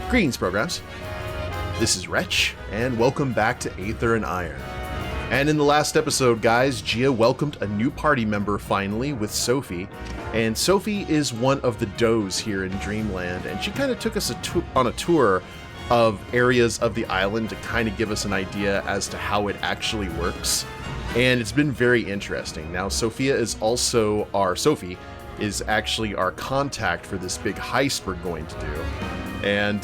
Greetings, programs. This is Wretch, and welcome back to Aether Iron. And in the last episode, guys, Gia welcomed a new party member finally with Sophie. And Sophie is one of the does here in Dreamland, and she kind of took us on a tour of areas of the island to kind of give us an idea as to how it actually works. And it's been very interesting. Now, Sophie is actually our contact for this big heist we're going to do. And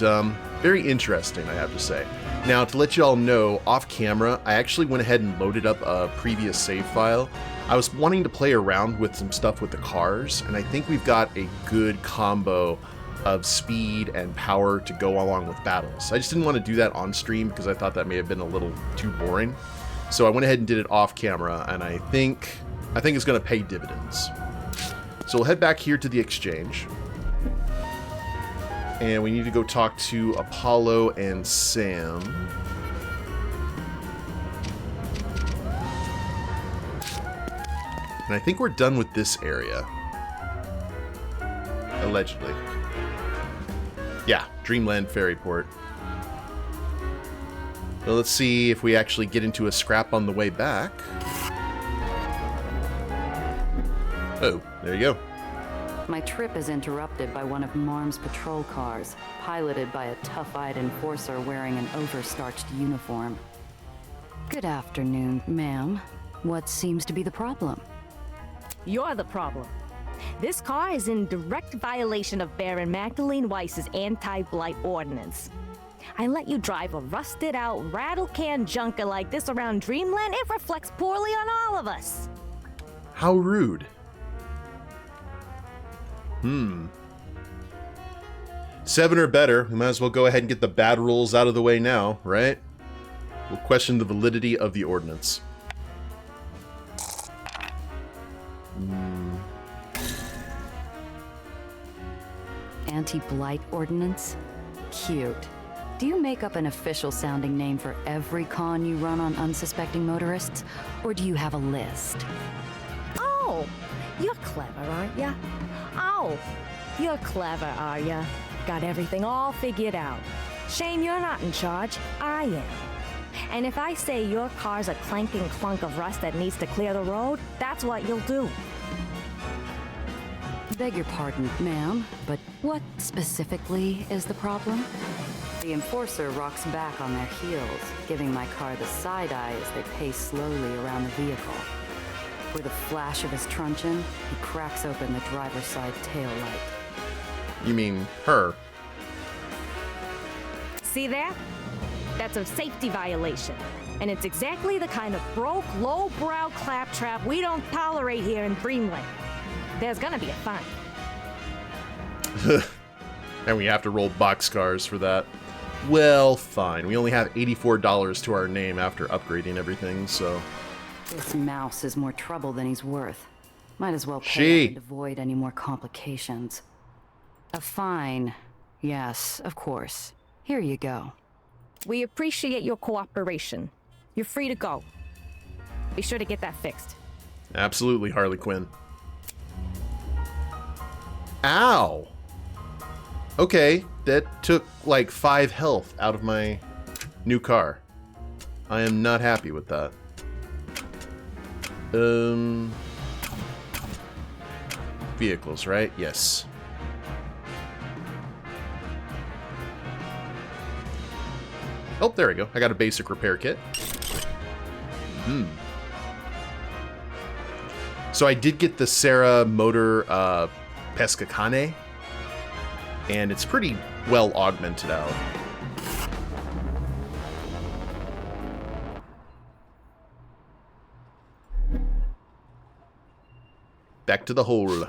very interesting, I have to say. Now, to let you all know, off camera, I actually went ahead and loaded up a previous save file. I was wanting to play around with some stuff with the cars, and I think we've got a good combo of speed and power to go along with battles. I just didn't want to do that on stream because I thought that may have been a little too boring. So I went ahead and did it off camera, and I think it's going to pay dividends. So we'll head back here to the exchange. And we need to go talk to Apollo and Sam. And I think we're done with this area. Allegedly. Yeah, Dreamland Ferryport. Well, let's see if we actually get into a scrap on the way back. Oh, there you go. My trip is interrupted by one of Marm's patrol cars, piloted by a tough-eyed enforcer wearing an overstarched uniform. Good afternoon, ma'am. What seems to be the problem? You're the problem. This car is in direct violation of Baron Magdalene Weiss's anti-blight ordinance. I let you drive a rusted-out, rattle-can junker like this around Dreamland. It reflects poorly on all of us. How rude. 7 or better. We might as well go ahead and get the bad rules out of the way now, right? We'll question the validity of the ordinance. Anti-blight ordinance? Cute. Do you make up an official-sounding name for every con you run on unsuspecting motorists? Or do you have a list? Oh, you're clever, aren't ya? Oh, you're clever, are ya? Got everything all figured out. Shame you're not in charge. I am. And if I say your car's a clanking clunk of rust that needs to clear the road, that's what you'll do. Beg your pardon, ma'am, but what specifically is the problem? The enforcer rocks back on their heels, giving my car the side-eye as they pace slowly around the vehicle. With a flash of his truncheon, he cracks open the driver's side tail light. You mean her? See that? That's a safety violation. And it's exactly the kind of broke, low-brow claptrap we don't tolerate here in Dreamland. There's gonna be a fine. And we have to roll boxcars for that. Well, fine. We only have $84 to our name after upgrading everything, so... This mouse is more trouble than he's worth. Might as well pay up and avoid any more complications. A fine. Yes, of course. Here you go. We appreciate your cooperation. You're free to go. Be sure to get that fixed. Absolutely, Harley Quinn. Ow! Okay, that took like 5 health out of my new car. I am not happy with that. Vehicles, right? Yes. Oh, there we go. I got a basic repair kit. So I did get the Sarah Motor Pescacane, and it's pretty well augmented out. Back to the hole.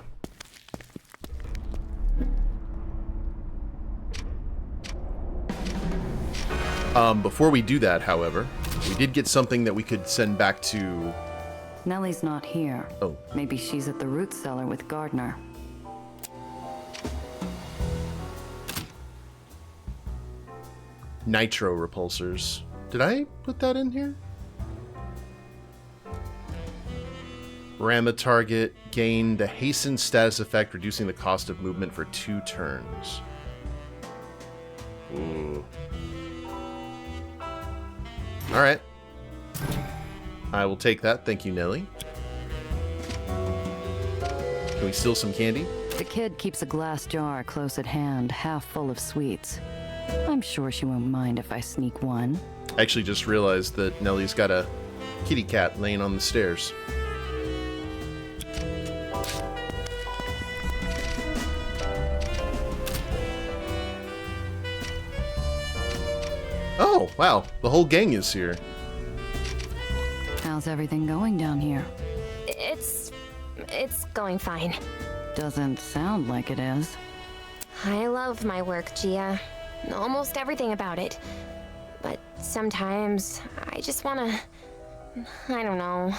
Before we do that, however, we did get something that we could send back to... Nellie's not here. Oh. Maybe she's at the root cellar with Gardner. Nitro repulsors. Did I put that in here? Ram a target, gain the hastened status effect, reducing the cost of movement for 2 turns. Ooh. Alright. I will take that. Thank you, Nelly. Can we steal some candy? The kid keeps a glass jar close at hand, half full of sweets. I'm sure she won't mind if I sneak one. I actually just realized that Nelly's got a kitty cat laying on the stairs. Oh, wow. The whole gang is here. How's everything going down here? It's going fine. Doesn't sound like it is. I love my work, Gia. Almost everything about it. But sometimes I just wanna... I don't know.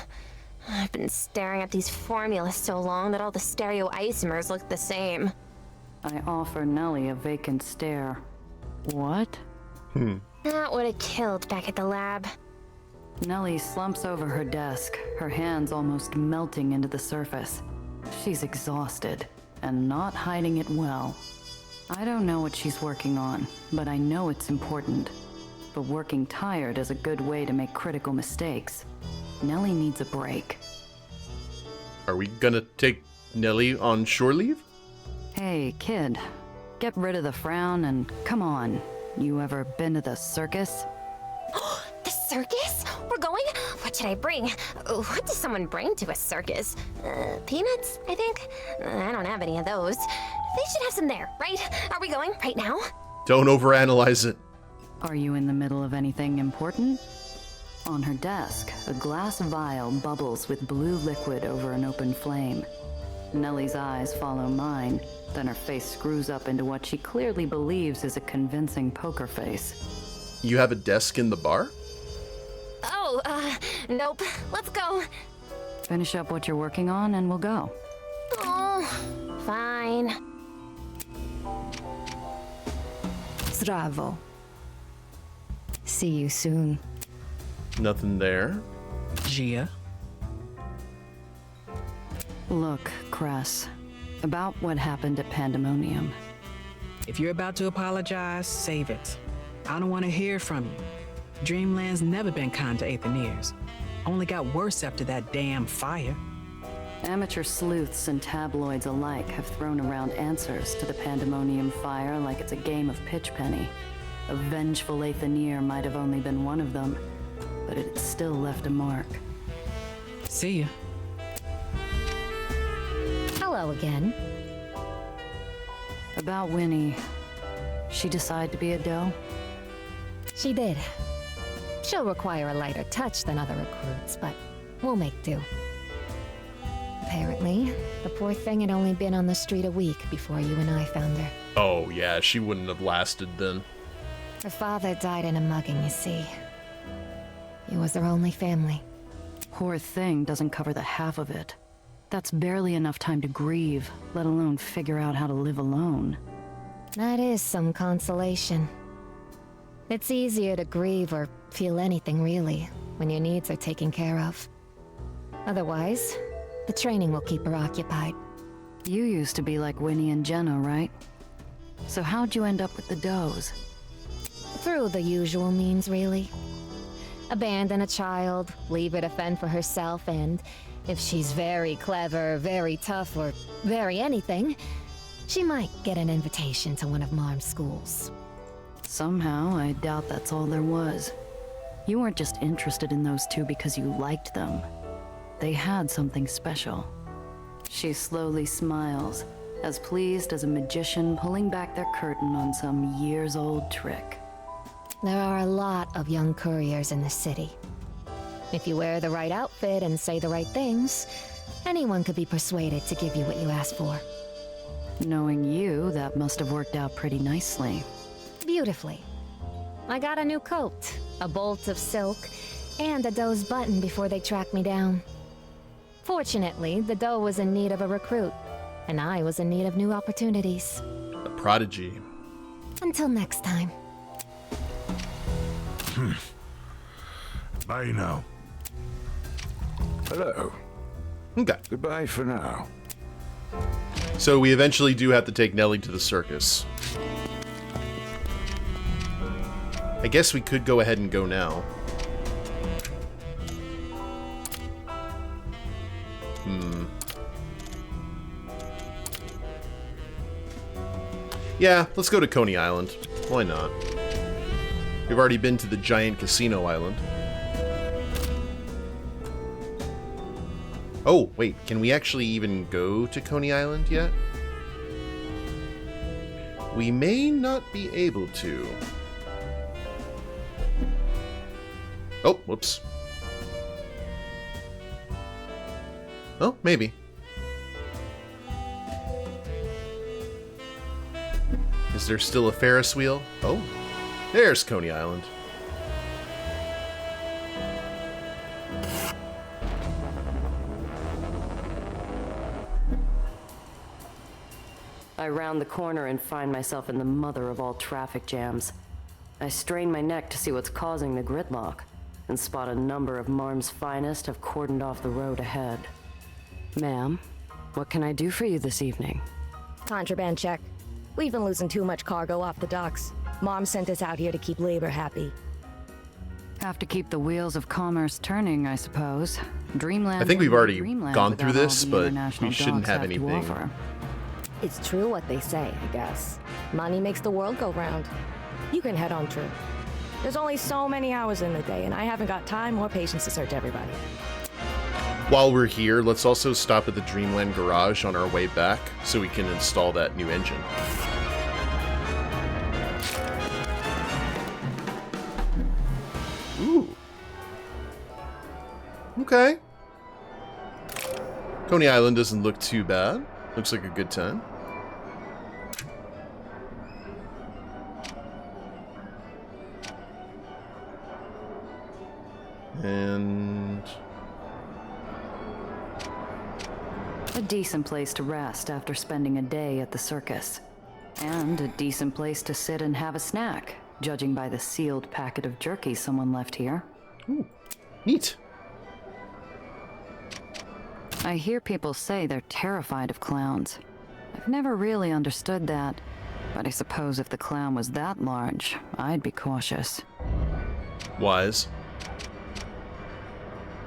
I've been staring at these formulas so long that all the stereoisomers look the same. I offer Nelly a vacant stare. What? That would have killed back at the lab. Nelly slumps over her desk, her hands almost melting into the surface. She's exhausted, and not hiding it well. I don't know what she's working on, but I know it's important. But working tired is a good way to make critical mistakes. Nelly needs a break. Are we gonna take Nelly on shore leave? Hey, kid. Get rid of the frown and come on. You ever been to the circus? The circus? We're going? What should I bring? What does someone bring to a circus? Peanuts, I think? I don't have any of those. They should have some there, right? Are we going right now? Don't overanalyze it. Are you in the middle of anything important? On her desk, a glass vial bubbles with blue liquid over an open flame. Nellie's eyes follow mine, then her face screws up into what she clearly believes is a convincing poker face. You have a desk in the bar? Oh, nope. Let's go. Finish up what you're working on and we'll go. Oh, fine. Zdravo. See you soon. Nothing there. Gia. Look, Cress, about what happened at Pandemonium. If you're about to apologize, save it. I don't want to hear from you. Dreamland's never been kind to Aetherneers. Only got worse after that damn fire. Amateur sleuths and tabloids alike have thrown around answers to the Pandemonium fire like it's a game of pitch penny. A vengeful Aetherneer might have only been one of them, but it still left a mark. See ya. Hello again. About Winnie, she decide to be a doe? She did. She'll require a lighter touch than other recruits, but we'll make do. Apparently, the poor thing had only been on the street a week before you and I found her. Oh, yeah, she wouldn't have lasted then. Her father died in a mugging, you see. He was their only family. Poor thing doesn't cover the half of it. That's barely enough time to grieve, let alone figure out how to live alone. That is some consolation. It's easier to grieve or feel anything really when your needs are taken care of. Otherwise, the training will keep her occupied. You used to be like Winnie and Jenna, right? So how'd you end up with the does? Through the usual means, really. Abandon a child, leave her to fend for herself, and if she's very clever, very tough, or very anything, she might get an invitation to one of Marm's schools. Somehow, I doubt that's all there was. You weren't just interested in those two because you liked them. They had something special. She slowly smiles, as pleased as a magician pulling back their curtain on some years-old trick. There are a lot of young couriers in the city. If you wear the right outfit and say the right things, anyone could be persuaded to give you what you ask for. Knowing you, that must have worked out pretty nicely. Beautifully. I got a new coat, a bolt of silk, and a doe's button before they tracked me down. Fortunately, the doe was in need of a recruit, and I was in need of new opportunities. A prodigy. Until next time. Bye now. Hello. Okay. Goodbye for now. So we eventually do have to take Nelly to the circus. I guess we could go ahead and go now. Yeah, let's go to Coney Island. Why not? We've already been to the giant casino island. Oh, wait, can we actually even go to Coney Island yet? We may not be able to. Oh, whoops. Oh, maybe. Is there still a Ferris wheel? Oh, there's Coney Island. I round the corner and find myself in the mother of all traffic jams. I strain my neck to see what's causing the gridlock, and spot a number of Marm's finest have cordoned off the road ahead. Ma'am, what can I do for you this evening? Contraband check. We've been losing too much cargo off the docks. Mom sent us out here to keep labor happy. Have to keep the wheels of commerce turning, I suppose. Dreamland. I think we've already Dreamland gone through without all this, the but international we shouldn't dogs have to anything. offer. It's true what they say, I guess. Money makes the world go round. You can head on through. There's only so many hours in the day, and I haven't got time or patience to search everybody. While we're here, let's also stop at the Dreamland garage on our way back so we can install that new engine. Ooh. Okay. Coney Island doesn't look too bad. Looks like a good time. And A decent place to rest after spending a day at the circus. And a decent place to sit and have a snack, judging by the sealed packet of jerky someone left here. ooh, neat. I hear people say they're terrified of clowns. I've never really understood that, but I suppose if the clown was that large, I'd be cautious. Wise.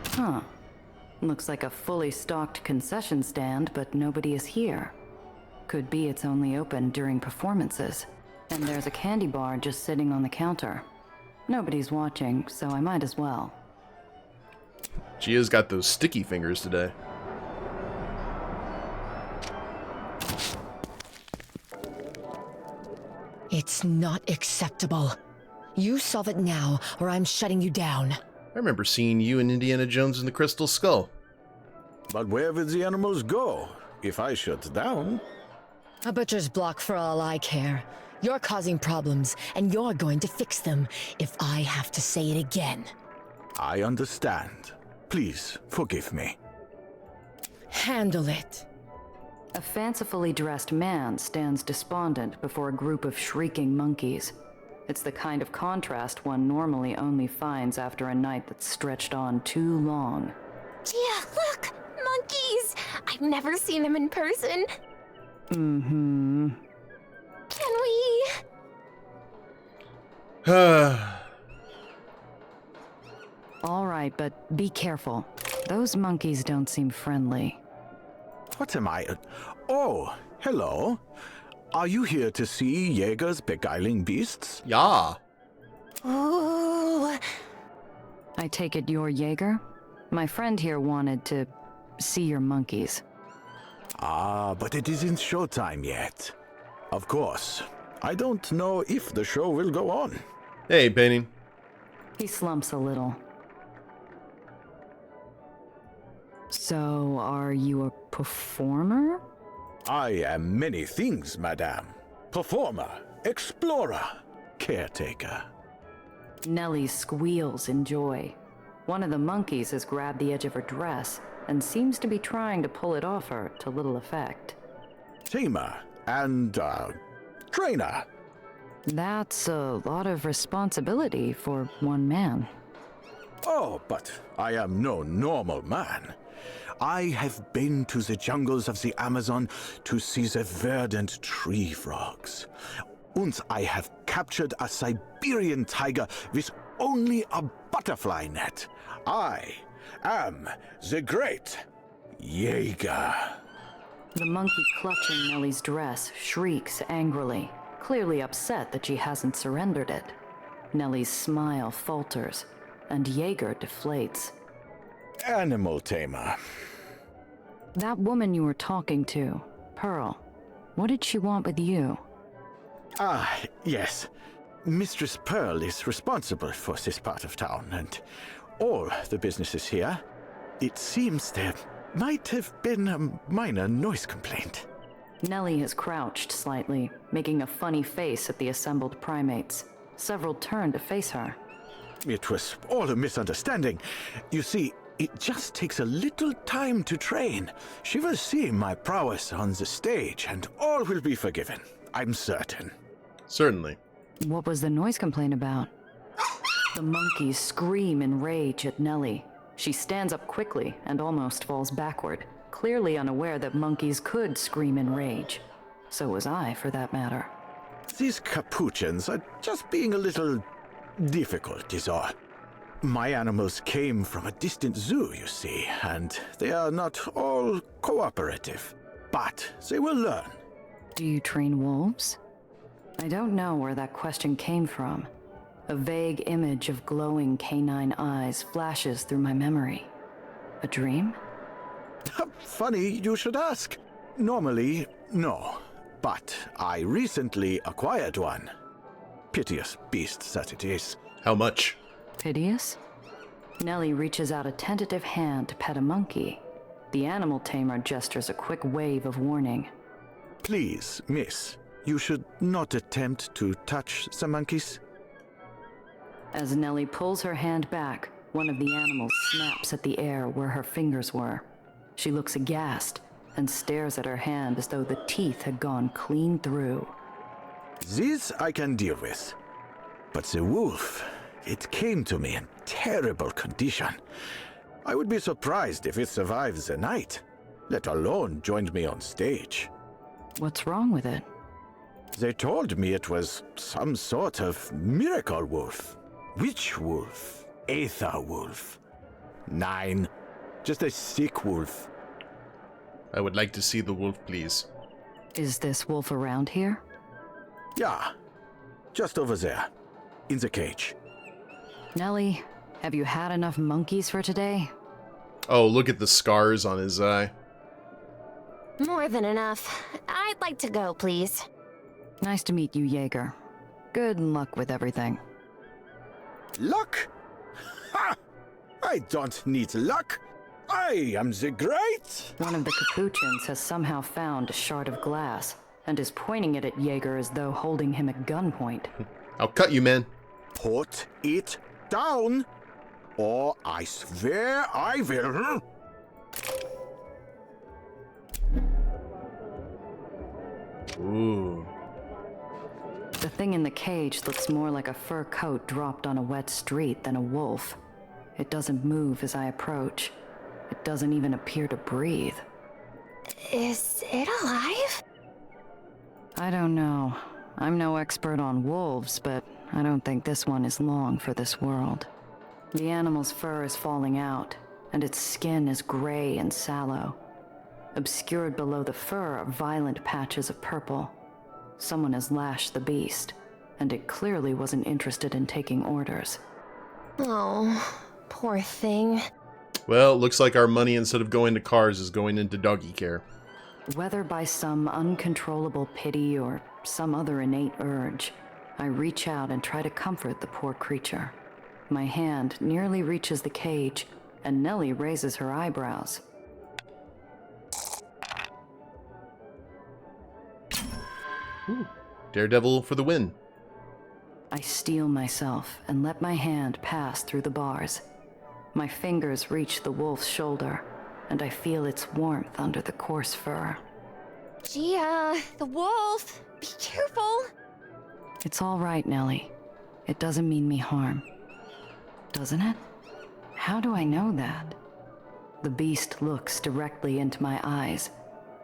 Huh. Looks like a fully stocked concession stand, but nobody is here. Could be it's only open during performances. And there's a candy bar just sitting on the counter. Nobody's watching, so I might as well. Gia's got those sticky fingers today. It's not acceptable. You solve it now, or I'm shutting you down. I remember seeing you and Indiana Jones in the Crystal Skull. But where will the animals go if I shut down? A butcher's block for all I care. You're causing problems, and you're going to fix them if I have to say it again. I understand. Please forgive me. Handle it. A fancifully dressed man stands despondent before a group of shrieking monkeys. It's the kind of contrast one normally only finds after a night that's stretched on too long. Gia, look! Monkeys! I've never seen them in person. Mm-hmm. Can we... All right, but be careful. Those monkeys don't seem friendly. What am I? Oh, hello. Are you here to see Jaeger's beguiling beasts? Yeah. Ooh. I take it you're Jaeger? My friend here wanted to see your monkeys. Ah, but it isn't showtime yet. Of course. I don't know if the show will go on. Hey, Painting. He slumps a little. So, are you a performer? I am many things, madame. Performer, explorer, caretaker. Nellie squeals in joy. One of the monkeys has grabbed the edge of her dress and seems to be trying to pull it off her to little effect. Tamer and, trainer. That's a lot of responsibility for one man. Oh, but I am no normal man. I have been to the jungles of the Amazon to see the verdant tree frogs. And I have captured a Siberian tiger with only a butterfly net. I am the great Jaeger. The monkey clutching Nellie's dress shrieks angrily, clearly upset that she hasn't surrendered it. Nellie's smile falters, and Jaeger deflates. Animal tamer. That woman you were talking to, Pearl, what did she want with you? Ah, yes. Mistress Pearl is responsible for this part of town and all the businesses here. It seems there might have been a minor noise complaint. Nellie has crouched slightly, making a funny face at the assembled primates. Several turn to face her. It was all a misunderstanding. You see, it just takes a little time to train. She will see my prowess on the stage, and all will be forgiven. I'm certain. Certainly. What was the noise complaint about? The monkeys scream in rage at Nellie. She stands up quickly and almost falls backward, clearly unaware that monkeys could scream in rage. So was I, for that matter. These capuchins are just being a little difficult, is all. My animals came from a distant zoo, you see, and they are not all cooperative. But they will learn. Do you train wolves? I don't know where that question came from. A vague image of glowing canine eyes flashes through my memory. A dream? Funny you should ask. Normally, no. But I recently acquired one. Piteous beast that it is. How much? Piteous? Nellie reaches out a tentative hand to pet a monkey. The animal tamer gestures a quick wave of warning. Please, miss, you should not attempt to touch the monkeys. As Nellie pulls her hand back, one of the animals snaps at the air where her fingers were. She looks aghast and stares at her hand as though the teeth had gone clean through. This I can deal with. But the wolf, it came to me in terrible condition. I would be surprised if it survives the night, let alone joined me on stage. What's wrong with it? They told me it was some sort of miracle wolf. Witch wolf? Aether wolf? Nein, just a sick wolf. I would like to see the wolf, please. Is this wolf around here? Yeah, just over there, in the cage. Nellie, have you had enough monkeys for today? Oh, look at the scars on his eye. More than enough. I'd like to go, please. Nice to meet you, Jaeger. Good luck with everything. Luck? Ha! I don't need luck. I am the great. One of the capuchins has somehow found a shard of glass and is pointing it at Jaeger as though holding him at gunpoint. I'll cut you, man. Put it down, or I swear I will. Ooh. The thing in the cage looks more like a fur coat dropped on a wet street than a wolf. It doesn't move as I approach. It doesn't even appear to breathe. Is it alive? I don't know. I'm no expert on wolves, but I don't think this one is long for this world. The animal's fur is falling out, and its skin is gray and sallow. Obscured below the fur are violent patches of purple. Someone has lashed the beast, and it clearly wasn't interested in taking orders. Oh, poor thing. Well, looks like our money, instead of going to cars, is going into doggy care. Whether by some uncontrollable pity or some other innate urge, I reach out and try to comfort the poor creature. My hand nearly reaches the cage, and Nellie raises her eyebrows. Ooh. Daredevil for the win. I steel myself and let my hand pass through the bars. My fingers reach the wolf's shoulder, and I feel its warmth under the coarse fur. Gia, the wolf! Be careful! It's all right, Nellie. It doesn't mean me harm. Doesn't it? How do I know that? The beast looks directly into my eyes,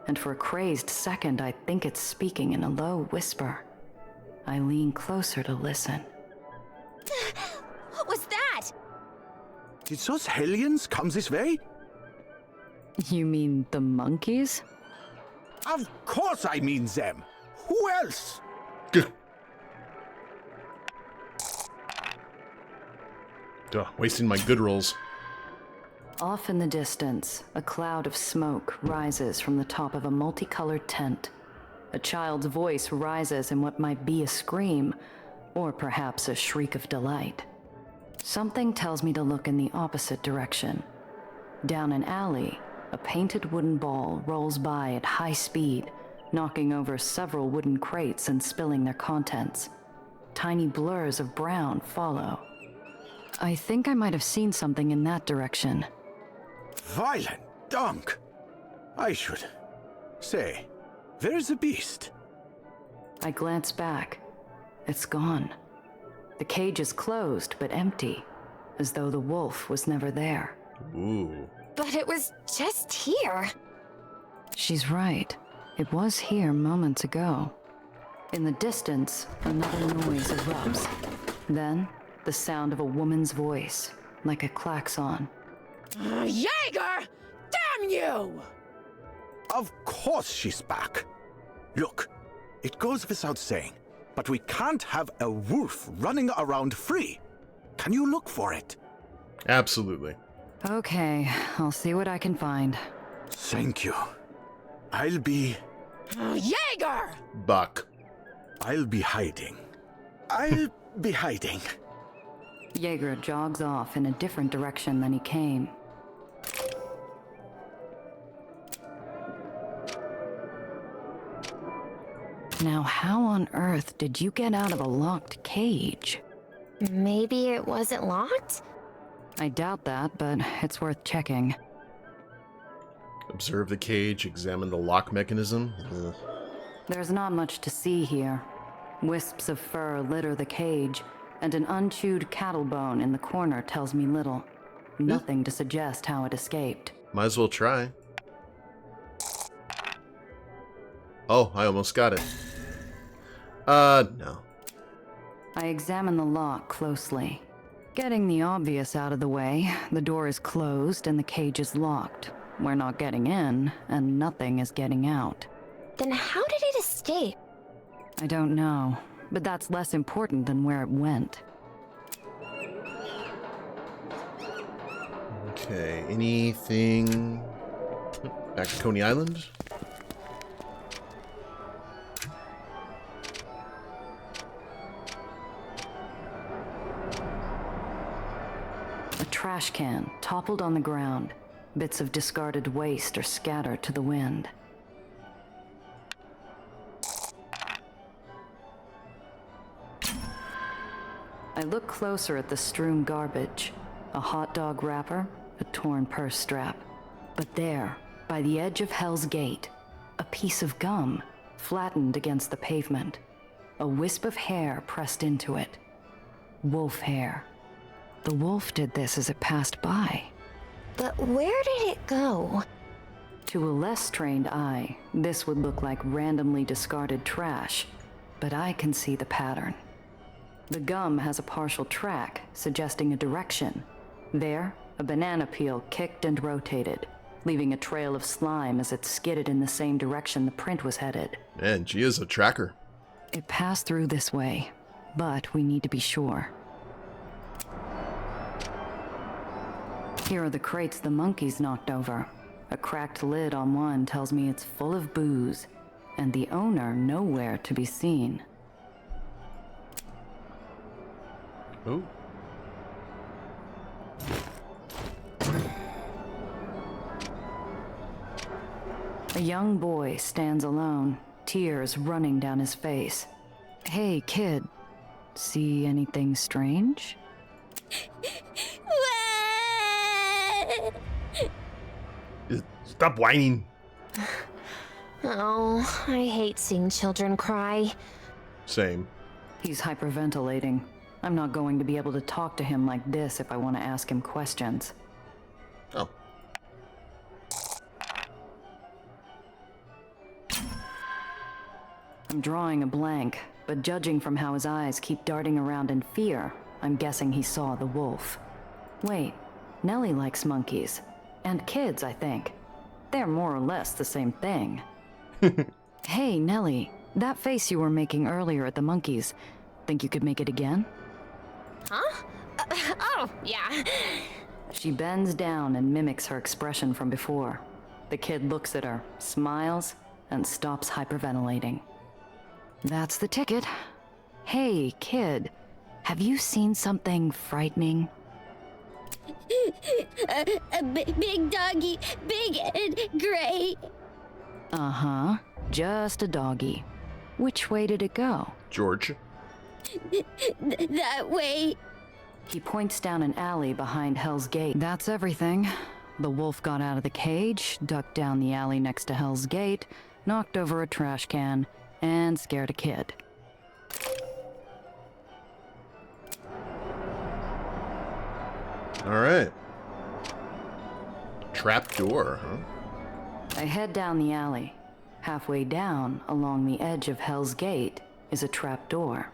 and for a crazed second I think it's speaking in a low whisper. I lean closer to listen. What was that? Did those hellions come this way? You mean the monkeys? Of course I mean them. Who else? Duh, wasting my good rolls. Off in the distance, a cloud of smoke rises from the top of a multicolored tent. A child's voice rises in what might be a scream, or perhaps a shriek of delight. Something tells me to look in the opposite direction. Down an alley, a painted wooden ball rolls by at high speed, knocking over several wooden crates and spilling their contents. Tiny blurs of brown follow. I think I might have seen something in that direction. Violent dunk. I should say, where's the beast? I glance back. It's gone. The cage is closed but empty, as though the wolf was never there. Ooh. But it was just here. She's right. It was here moments ago. In the distance, another noise erupts. Then, the sound of a woman's voice, like a klaxon. Jaeger! Damn you! Of course she's back. Look, it goes without saying, but we can't have a wolf running around free. Can you look for it? Absolutely. Okay, I'll see what I can find. Thank you. I'll be Jaeger! Buck. hiding. I'll be hiding. Jaeger jogs off in a different direction than he came. Now, how on earth did you get out of a locked cage? Maybe it wasn't locked? I doubt that, but it's worth checking. Observe the cage, examine the lock mechanism. Ugh. There's not much to see here. Wisps of fur litter the cage, and an unchewed cattle bone in the corner tells me little. Nothing to suggest how it escaped. Might as well try. Oh, I almost got it. No. I examine the lock closely. Getting the obvious out of the way, the door is closed and the cage is locked. We're not getting in, and nothing is getting out. Then how did it escape? I don't know, but that's less important than where it went. Okay, anything... Back to Coney Island? A trash can toppled on the ground. Bits of discarded waste are scattered to the wind. I look closer at the strewn garbage. A hot dog wrapper, a torn purse strap. But there, by the edge of Hell's Gate, a piece of gum, flattened against the pavement. A wisp of hair pressed into it. Wolf hair. The wolf did this as it passed by. But where did it go? To a less trained eye, this would look like randomly discarded trash, but I can see the pattern. The gum has a partial track, suggesting a direction. There, a banana peel kicked and rotated, leaving a trail of slime as it skidded in the same direction the print was headed. Man, Gia's a tracker. It passed through this way, but we need to be sure. Here are the crates the monkeys knocked over. A cracked lid on one tells me it's full of booze, and the owner nowhere to be seen. Oh. A young boy stands alone, tears running down his face. Hey, kid, see anything strange? Stop whining. Oh, I hate seeing children cry. Same. He's hyperventilating. I'm not going to be able to talk to him like this if I want to ask him questions. Oh. I'm drawing a blank. But judging from how his eyes keep darting around in fear, I'm guessing he saw the wolf. Wait, Nellie likes monkeys. And kids, I think. They're more or less the same thing. Hey, Nellie, that face you were making earlier at the monkeys, think you could make it again? Huh? Oh, yeah. She bends down and mimics her expression from before. The kid looks at her, smiles, and stops hyperventilating. That's the ticket. Hey, kid, have you seen something frightening? A big doggy, big and gray. Uh-huh, just a doggy. Which way did it go? George. That way. He points down an alley behind Hell's Gate. That's everything. The wolf got out of the cage, ducked down the alley next to Hell's Gate, knocked over a trash can, and scared a kid. All right. Trap door, huh? I head down the alley. Halfway down, along the edge of Hell's Gate, is a trap door.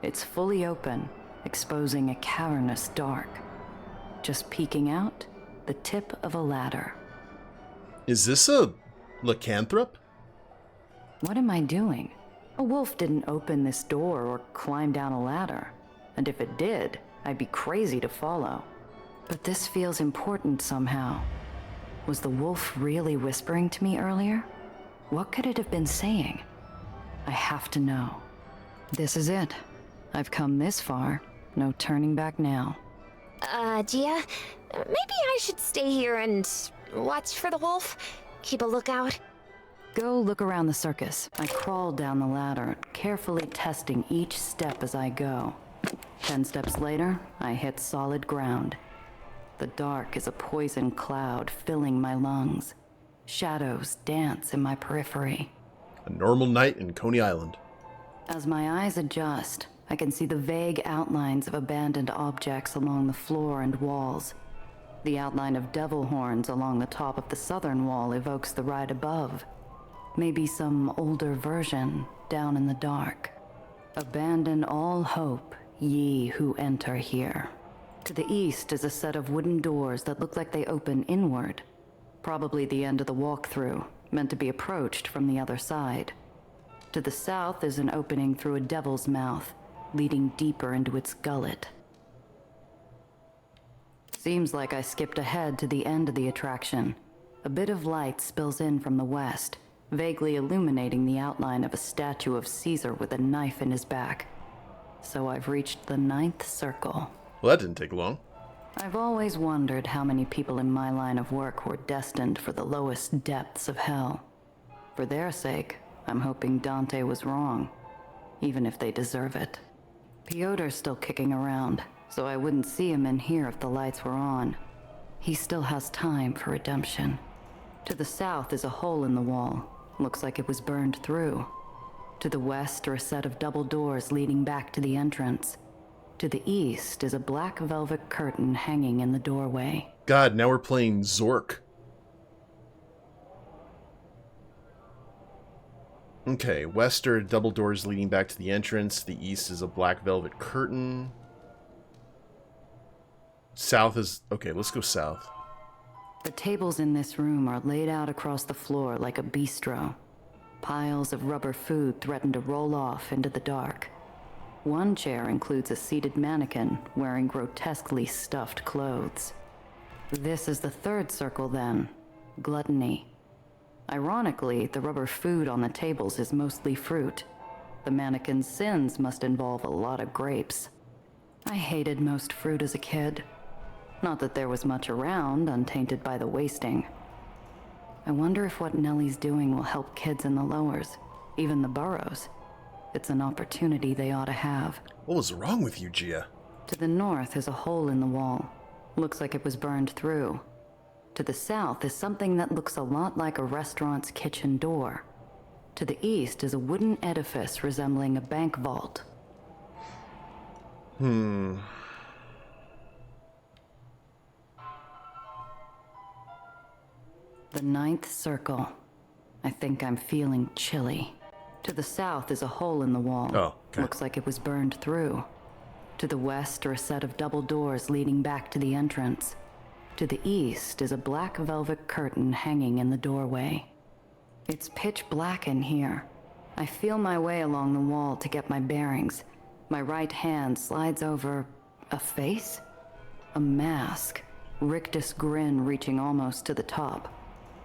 It's fully open, exposing a cavernous dark. Just peeking out, the tip of a ladder. Is this a lycanthrope? What am I doing? A wolf didn't open this door or climb down a ladder. And if it did, I'd be crazy to follow. But this feels important somehow. Was the wolf really whispering to me earlier? What could it have been saying? I have to know. This is it. I've come this far. No turning back now. Gia, maybe I should stay here and watch for the wolf? Keep a lookout? Go look around the circus. I crawl down the ladder, carefully testing each step as I go. 10 steps later, I hit solid ground. The dark is a poison cloud filling my lungs. Shadows dance in my periphery. A normal night in Coney Island. As my eyes adjust, I can see the vague outlines of abandoned objects along the floor and walls. The outline of devil horns along the top of the southern wall evokes the right above. Maybe some older version down in the dark. Abandon all hope, ye who enter here. To the east is a set of wooden doors that look like they open inward. Probably the end of the walkthrough, meant to be approached from the other side. To the south is an opening through a devil's mouth, leading deeper into its gullet. Seems like I skipped ahead to the end of the attraction. A bit of light spills in from the west, vaguely illuminating the outline of a statue of Caesar with a knife in his back. So I've reached the 9th circle. Well, that didn't take long. I've always wondered how many people in my line of work were destined for the lowest depths of hell. For their sake, I'm hoping Dante was wrong, even if they deserve it. Piotr's still kicking around, so I wouldn't see him in here if the lights were on. He still has time for redemption. To the south is a hole in the wall. Looks like it was burned through. To the west are a set of double doors leading back to the entrance. To the east is a black velvet curtain hanging in the doorway. God, now we're playing Zork. Okay, west are double doors leading back to the entrance. The east is a black velvet curtain. South is... Okay, let's go south. The tables in this room are laid out across the floor like a bistro. Piles of rubber food threaten to roll off into the dark. One chair includes a seated mannequin wearing grotesquely stuffed clothes. This is the 3rd circle then, gluttony. Ironically, the rubber food on the tables is mostly fruit. The mannequin's sins must involve a lot of grapes. I hated most fruit as a kid. Not that there was much around, untainted by the wasting. I wonder if what Nellie's doing will help kids in the lowers, even the burrows. It's an opportunity they ought to have. What was wrong with you, Gia? To the north is a hole in the wall. Looks like it was burned through. To the south is something that looks a lot like a restaurant's kitchen door. To the east is a wooden edifice resembling a bank vault. The 9th circle. I think I'm feeling chilly. To the south is a hole in the wall. Oh, okay. Looks like it was burned through. To the west are a set of double doors leading back to the entrance. To the east is a black velvet curtain hanging in the doorway. It's pitch black in here. I feel my way along the wall to get my bearings. My right hand slides over a face? A mask. Rictus grin reaching almost to the top.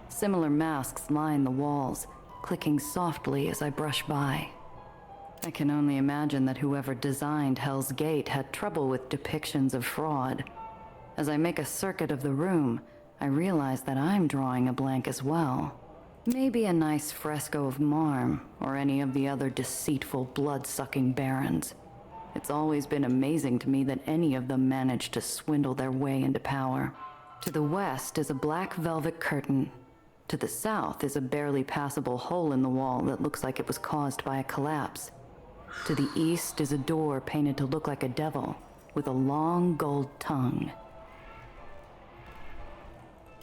Similar masks line the walls, clicking softly as I brush by. I can only imagine that whoever designed Hell's Gate had trouble with depictions of fraud. As I make a circuit of the room, I realize that I'm drawing a blank as well. Maybe a nice fresco of Marm, or any of the other deceitful, blood-sucking barons. It's always been amazing to me that any of them managed to swindle their way into power. To the west is a black velvet curtain. To the south is a barely passable hole in the wall that looks like it was caused by a collapse. To the east is a door painted to look like a devil, with a long gold tongue.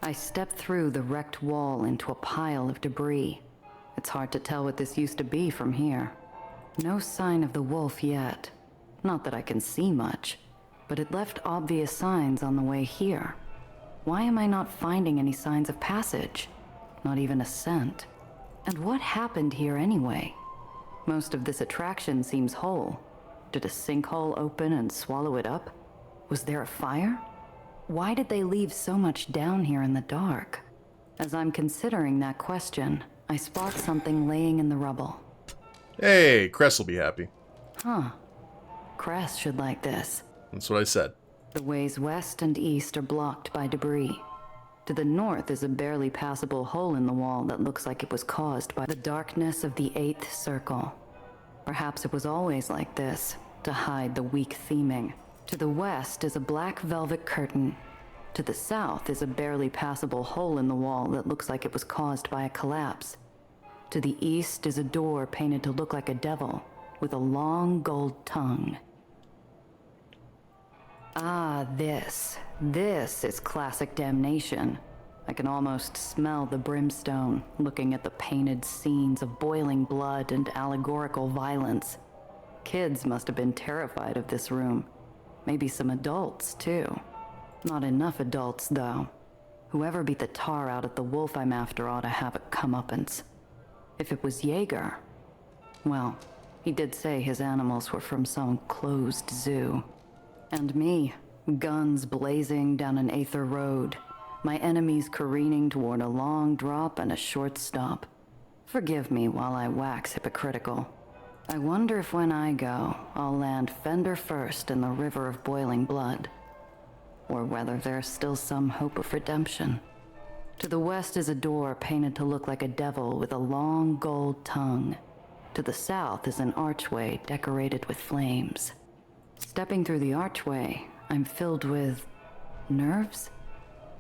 I step through the wrecked wall into a pile of debris. It's hard to tell what this used to be from here. No sign of the wolf yet. Not that I can see much, but it left obvious signs on the way here. Why am I not finding any signs of passage? Not even a scent. And what happened here anyway? Most of this attraction seems whole. Did a sinkhole open and swallow it up? Was there a fire? Why did they leave so much down here in the dark? As I'm considering that question, I spot something laying in the rubble. Hey, Cress will be happy. Huh. Cress should like this. That's what I said. The ways west and east are blocked by debris. To the north is a barely passable hole in the wall that looks like it was caused by the darkness of the 8th circle. Perhaps it was always like this, to hide the weak theming. To the west is a black velvet curtain. To the south is a barely passable hole in the wall that looks like it was caused by a collapse. To the east is a door painted to look like a devil, with a long gold tongue. Ah, this is classic damnation. I can almost smell the brimstone, looking at the painted scenes of boiling blood and allegorical violence. Kids must have been terrified of this room. Maybe some adults, too. Not enough adults, though. Whoever beat the tar out of the wolf I'm after ought to have a comeuppance. If it was Jaeger, well, he did say his animals were from some closed zoo. And me, guns blazing down an Aether road, my enemies careening toward a long drop and a short stop. Forgive me while I wax hypocritical. I wonder if when I go, I'll land fender first in the river of boiling blood, or whether there's still some hope of redemption. To the west is a door painted to look like a devil with a long gold tongue. To the south is an archway decorated with flames. Stepping through the archway, I'm filled with nerves?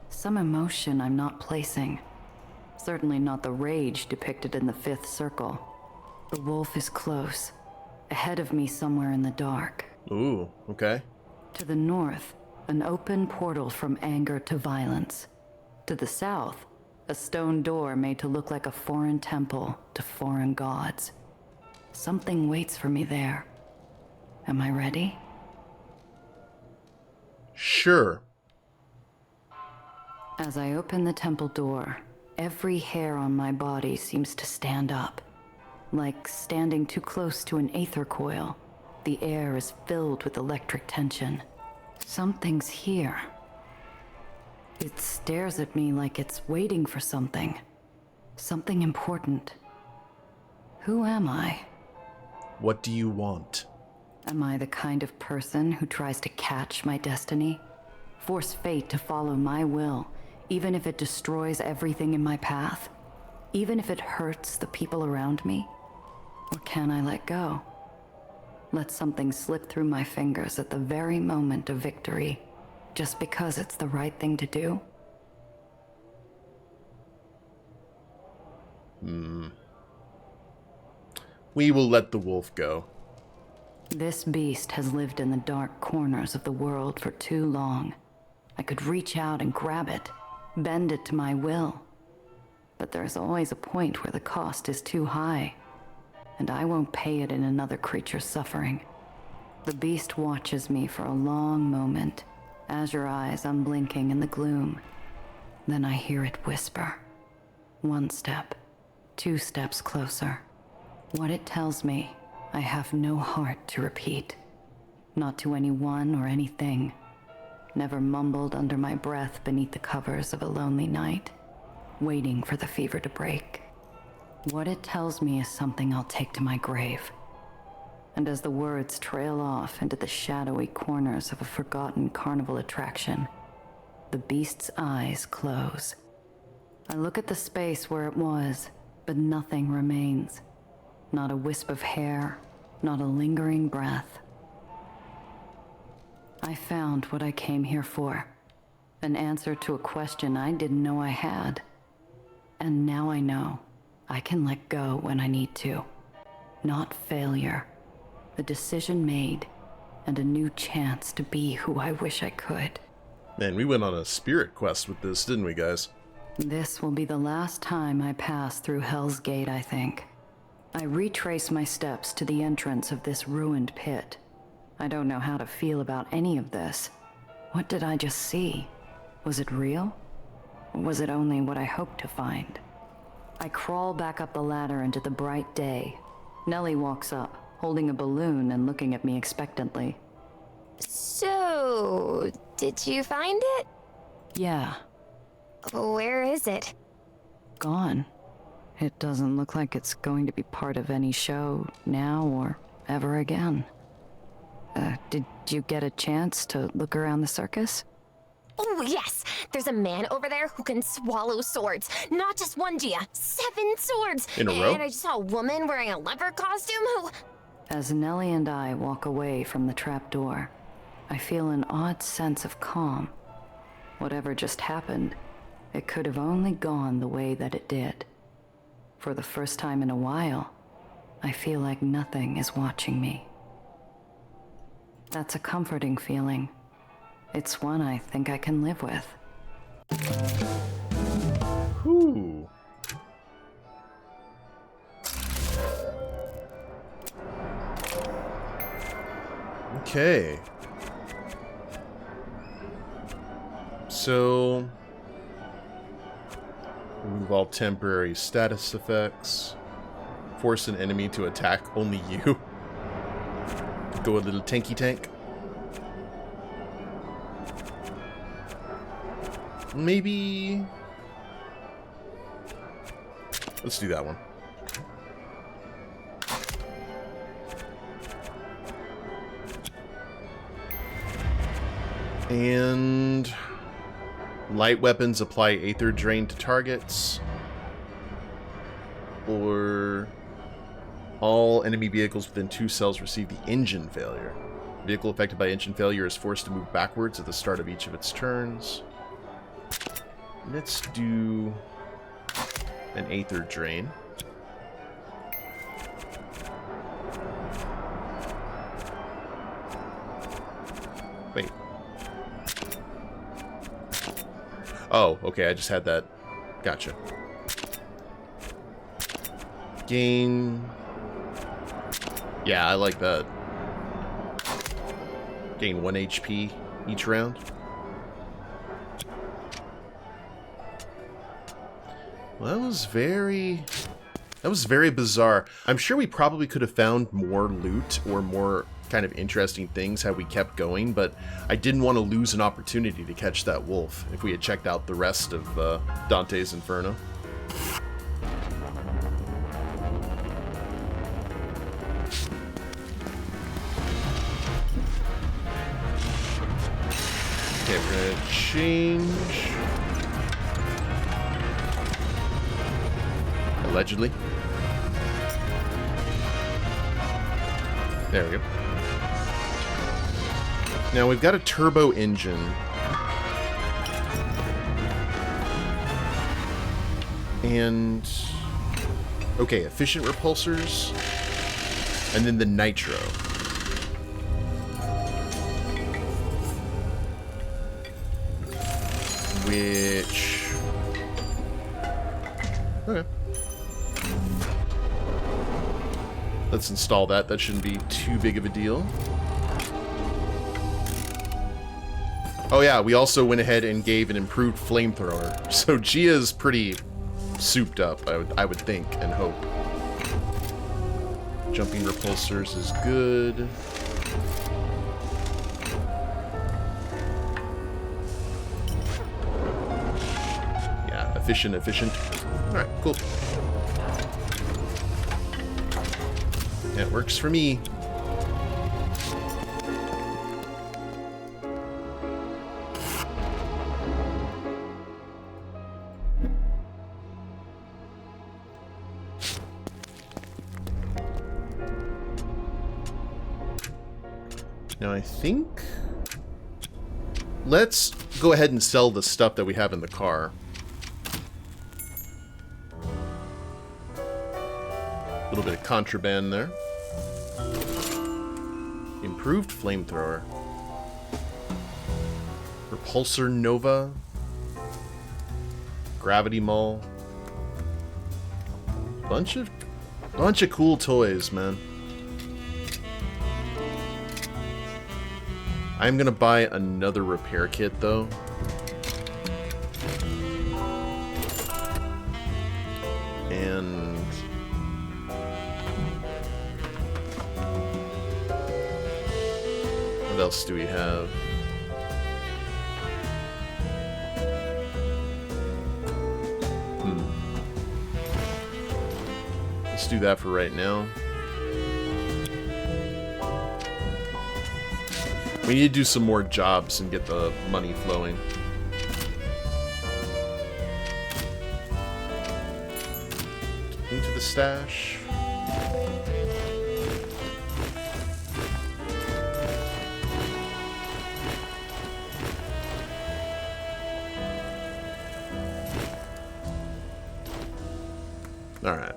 Some emotion I'm not placing. Certainly not the rage depicted in the 5th circle. The wolf is close, ahead of me somewhere in the dark. Ooh, okay. To the north, an open portal from anger to violence. To the south, a stone door made to look like a foreign temple to foreign gods. Something waits for me there. Am I ready? Sure. As I open the temple door, every hair on my body seems to stand up. Like standing too close to an aether coil, the air is filled with electric tension. Something's here. It stares at me like it's waiting for something. Something important. Who am I? What do you want? Am I the kind of person who tries to catch my destiny? Force fate to follow my will, even if it destroys everything in my path? Even if it hurts the people around me? Or can I let go? Let something slip through my fingers at the very moment of victory, just because it's the right thing to do? We will let the wolf go. This beast has lived in the dark corners of the world for too long. I could reach out and grab it, bend it to my will. But there's always a point where the cost is too high. and I won't pay it in another creature's suffering. The beast watches me for a long moment, azure eyes unblinking in the gloom. Then I hear it whisper. 1 step, 2 steps closer. What it tells me, I have no heart to repeat. Not to anyone or anything. Never mumbled under my breath beneath the covers of a lonely night, waiting for the fever to break. What it tells me is something I'll take to my grave. And as the words trail off into the shadowy corners of a forgotten carnival attraction, the beast's eyes close. I look at the space where it was, but nothing remains. Not a wisp of hair, not a lingering breath. I found what I came here for. An answer to a question I didn't know I had. And now I know I can let go when I need to. Not failure. A decision made, and a new chance to be who I wish I could. Man, we went on a spirit quest with this, didn't we, guys? This will be the last time I pass through Hell's Gate, I think. I retrace my steps to the entrance of this ruined pit. I don't know how to feel about any of this. What did I just see? Was it real? Or was it only what I hoped to find? I crawl back up the ladder into the bright day. Nellie walks up, holding a balloon and looking at me expectantly. So, did you find it? Yeah, Where is it? gone. It doesn't look like it's going to be part of any show now or ever again. Did you get a chance to look around the circus? Oh, yes! There's a man over there who can swallow swords. Not just one, Gia. 7 swords! In a row? And I just saw a woman wearing a leopard costume who... As Nellie and I walk away from the trapdoor, I feel an odd sense of calm. Whatever just happened, it could have only gone the way that it did. For the first time in a while, I feel like nothing is watching me. That's a comforting feeling. It's one I think I can live with. Whew. Okay. So, remove all temporary status effects. Force an enemy to attack only you. Go a little tanky tank. Maybe... Let's do that one. And... light weapons apply Aether Drain to targets. Or... all enemy vehicles within 2 cells receive the engine failure. Vehicle affected by engine failure is forced to move backwards at the start of each of its turns. Let's do an Aether Drain. Wait. Oh, okay, I just had that. Gotcha. Gain... yeah, I like that. Gain 1 HP each round. Well, that was very bizarre. I'm sure we probably could have found more loot or more kind of interesting things had we kept going, but I didn't want to lose an opportunity to catch that wolf if we had checked out the rest of Dante's Inferno. Okay, we're gonna change. Allegedly. There we go. Now we've got a turbo engine. And... okay, efficient repulsors. And then the nitro. Which... okay. Let's install that. That shouldn't be too big of a deal. Oh yeah, we also went ahead and gave an improved flamethrower. So Gia's pretty souped up, I would think and hope. Jumping repulsors is good. Yeah, efficient. Alright, cool. Yeah, it works for me. Now I think... let's go ahead and sell the stuff that we have in the car. A little bit of contraband there. Improved flamethrower. Repulsor Nova. Gravity Maul. Bunch of cool toys, man. I'm gonna buy another repair kit, though. And... what else do we have? Let's do that for right now. We need to do some more jobs and get the money flowing. Into the stash. All right.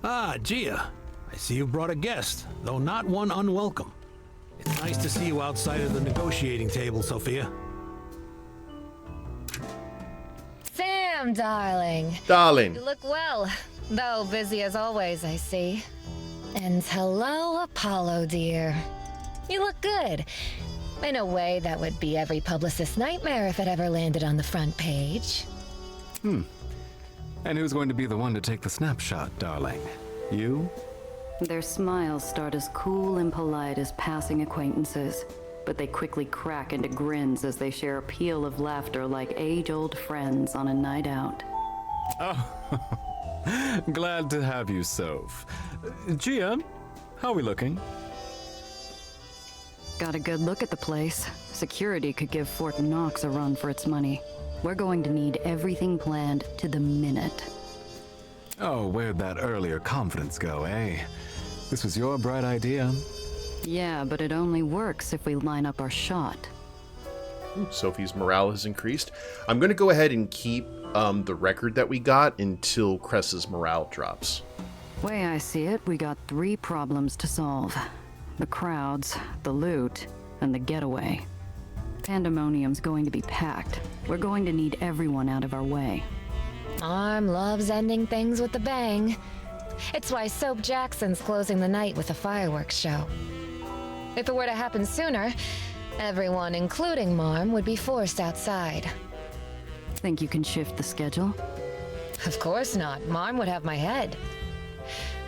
Ah, Gia. I see you brought a guest, though not one unwelcome. It's nice to see you outside of the negotiating table, Sophia. Sam, darling. Darling. You look well, though busy as always, I see. And hello, Apollo, dear. You look good. In a way that would be every publicist's nightmare if it ever landed on the front page. And who's going to be the one to take the snapshot, darling? You? Their smiles start as cool and polite as passing acquaintances, but they quickly crack into grins as they share a peal of laughter like age-old friends on a night out. Oh, glad to have you, Soph. Gia, how are we looking? Got a good look at the place. Security could give Fort Knox a run for its money. We're going to need everything planned to the minute. Oh, where'd that earlier confidence go, eh? This was your bright idea. Yeah, but it only works if we line up our shot. Ooh, Sophie's morale has increased. I'm going to go ahead and keep the record that we got until Cress's morale drops. Way I see it, we got 3 problems to solve. The crowds, the loot, and the getaway. Pandemonium's going to be packed. We're going to need everyone out of our way. Marm loves ending things with a bang. It's why Soap Jackson's closing the night with a fireworks show. If it were to happen sooner, everyone, including Marm, would be forced outside. Think you can shift the schedule? Of course not. Marm would have my head.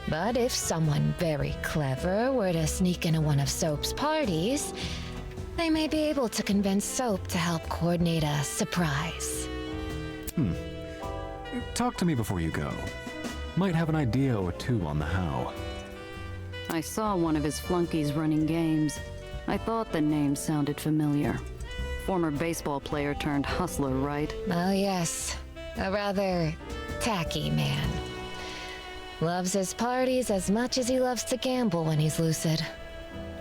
But if someone very clever were to sneak into one of Soap's parties, they may be able to convince Soap to help coordinate a surprise. Talk to me before you go. Might have an idea or two on the how. I saw one of his flunkies running games. I thought the name sounded familiar. Former baseball player turned hustler, right? Oh yes, a rather tacky man. Loves his parties as much as he loves to gamble when he's lucid.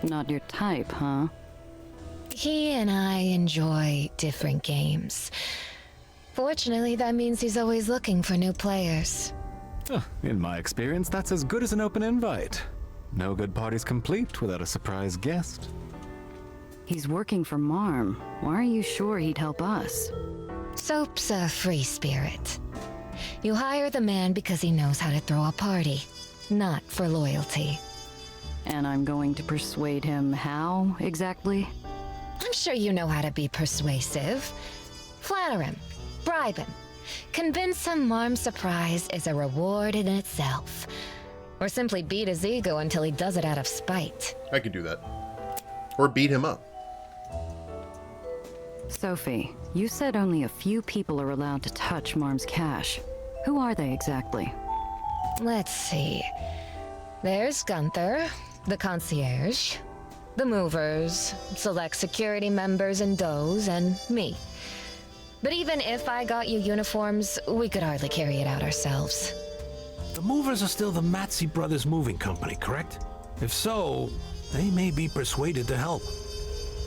Not your type, huh? He and I enjoy different games. Fortunately, that means he's always looking for new players. In my experience, that's as good as an open invite. No good party's complete without a surprise guest. He's working for Marm. Why are you sure he'd help us? Soap's a free spirit. You hire the man because he knows how to throw a party, not for loyalty. And I'm going to persuade him how, exactly? I'm sure you know how to be persuasive. Flatter him, bribe him, convince him Marm's surprise is a reward in itself. Or simply beat his ego until he does it out of spite. I could do that. Or beat him up. Sophie, you said only a few people are allowed to touch Marm's cash. Who are they exactly? Let's see. There's Gunther, the concierge, the movers, select security members and does, and me. But even if I got you uniforms, we could hardly carry it out ourselves. The movers are still the Matzi Brothers Moving Company, correct? If so, they may be persuaded to help.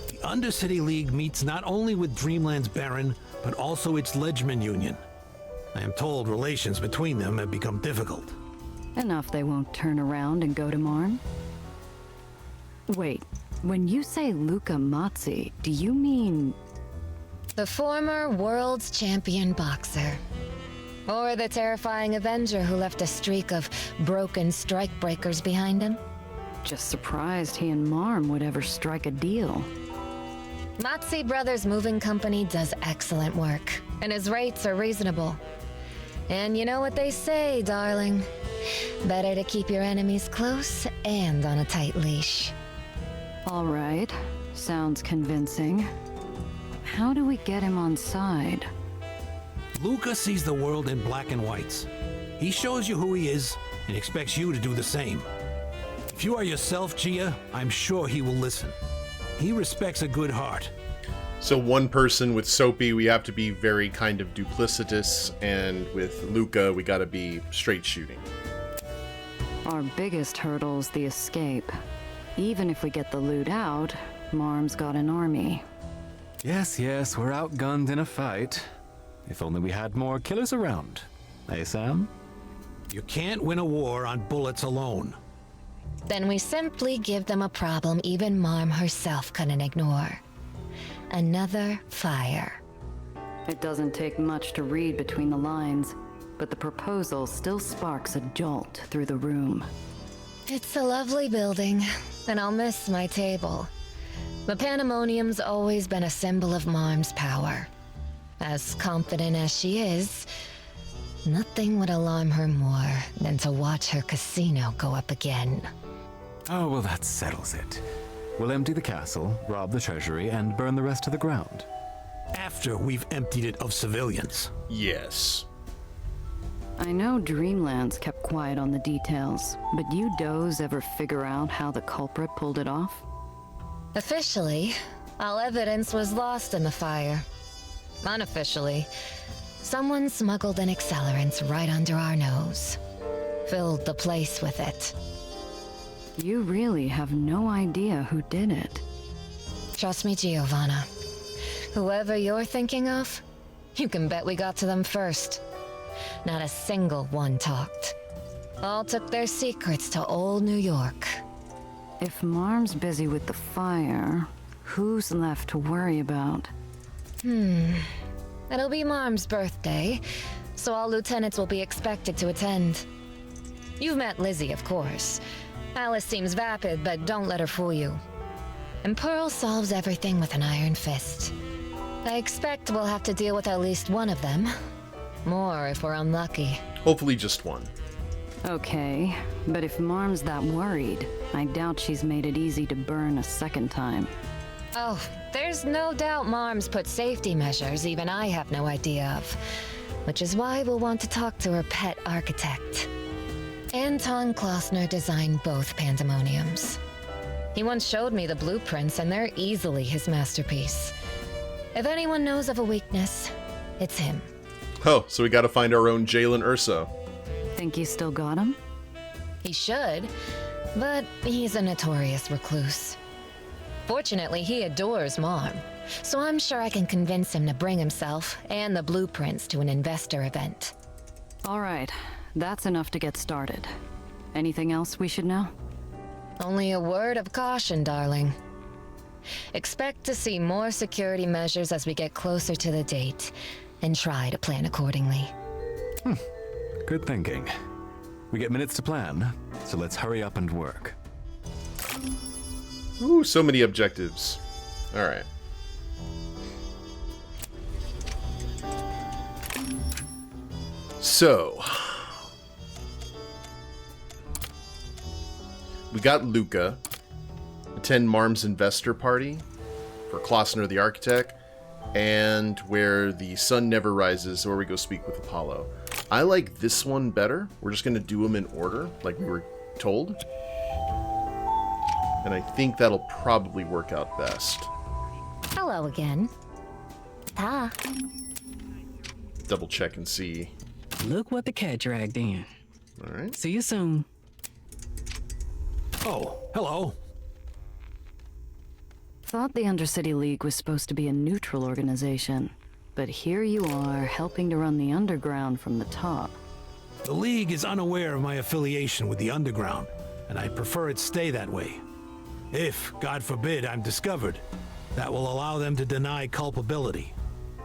The Undercity League meets not only with Dreamland's Baron, but also its Ledgeman Union. I am told relations between them have become difficult. Enough they won't turn around and go to Marm? Wait, when you say Luca Mazzi, do you mean... The former world's champion boxer. Or the terrifying Avenger who left a streak of broken strikebreakers behind him? Just surprised he and Marm would ever strike a deal. Matzi Brothers Moving Company does excellent work, and his rates are reasonable. And you know what they say, darling. Better to keep your enemies close and on a tight leash. All right, sounds convincing. How do we get him on side? Luca sees the world in black and whites. He shows you who he is and expects you to do the same. If you are yourself, Gia, I'm sure he will listen. He respects a good heart. So one person with Soapy, we have to be very kind of duplicitous, and with Luca, we gotta be straight shooting. Our biggest hurdle's the escape. Even if we get the loot out, Marm's got an army. Yes, we're outgunned in a fight. If only we had more killers around. Eh, Sam? You can't win a war on bullets alone. Then we simply give them a problem even Marm herself couldn't ignore. Another fire. It doesn't take much to read between the lines, but the proposal still sparks a jolt through the room. It's a lovely building, and I'll miss my table. But Pandemonium's always been a symbol of Marm's power. As confident as she is, nothing would alarm her more than to watch her casino go up again. Oh, well, that settles it. We'll empty the castle, rob the treasury, and burn the rest to the ground. After we've emptied it of civilians. Yes. I know Dreamland's kept quiet on the details, but you does ever figure out how the culprit pulled it off? Officially, all evidence was lost in the fire. Unofficially, someone smuggled an accelerant right under our nose. Filled the place with it. You really have no idea who did it. Trust me, Giovanna. Whoever you're thinking of, you can bet we got to them first. Not a single one talked. All took their secrets to old New York. If Marm's busy with the fire, who's left to worry about? It'll be Marm's birthday, so all lieutenants will be expected to attend. You've met Lizzie, of course. Alice seems vapid, but don't let her fool you. And Pearl solves everything with an iron fist. I expect we'll have to deal with at least one of them. More if we're unlucky. Hopefully just one. Okay, but if Marm's that worried, I doubt she's made it easy to burn a second time. Oh, there's no doubt Marm's put safety measures even I have no idea of. Which is why we'll want to talk to her pet architect. Anton Klossner designed both Pandemoniums. He once showed me the blueprints and they're easily his masterpiece. If anyone knows of a weakness, it's him. Oh, so we gotta find our own Jalen Urso. Think you still got him? He should, but he's a notorious recluse. Fortunately, he adores Marm, so I'm sure I can convince him to bring himself and the blueprints to an investor event. All right, that's enough to get started. Anything else we should know? Only a word of caution, darling. Expect to see more security measures as we get closer to the date, and try to plan accordingly. Good thinking. We get minutes to plan, so let's hurry up and work. Ooh, so many objectives. Alright. So, we got Luca. Attend Marm's investor party for Klossner the architect, and where the sun never rises, or we go speak with Apollo. I like this one better. We're just going to do them in order, like we were told. And I think that'll probably work out best. Hello again. Ah, Double check and see. Look what the cat dragged in. Alright. See you soon. Oh, hello. Thought the Undercity League was supposed to be a neutral organization, but here you are helping to run the underground from the top. The League is unaware of my affiliation with the Underground, and I prefer it stay that way. If, God forbid, I'm discovered, that will allow them to deny culpability.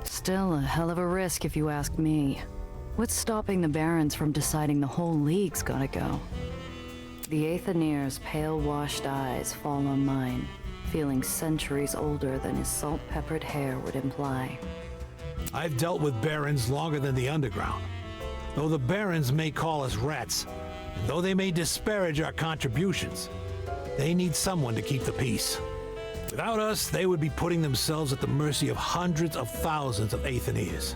Still a hell of a risk if you ask me. What's stopping the Barons from deciding the whole League's gotta go? The Aether's pale washed eyes fall on mine, feeling centuries older than his salt-peppered hair would imply. I've dealt with Barons longer than the Underground. Though the Barons may call us rats, and though they may disparage our contributions, they need someone to keep the peace. Without us, they would be putting themselves at the mercy of hundreds of thousands of Aetherians.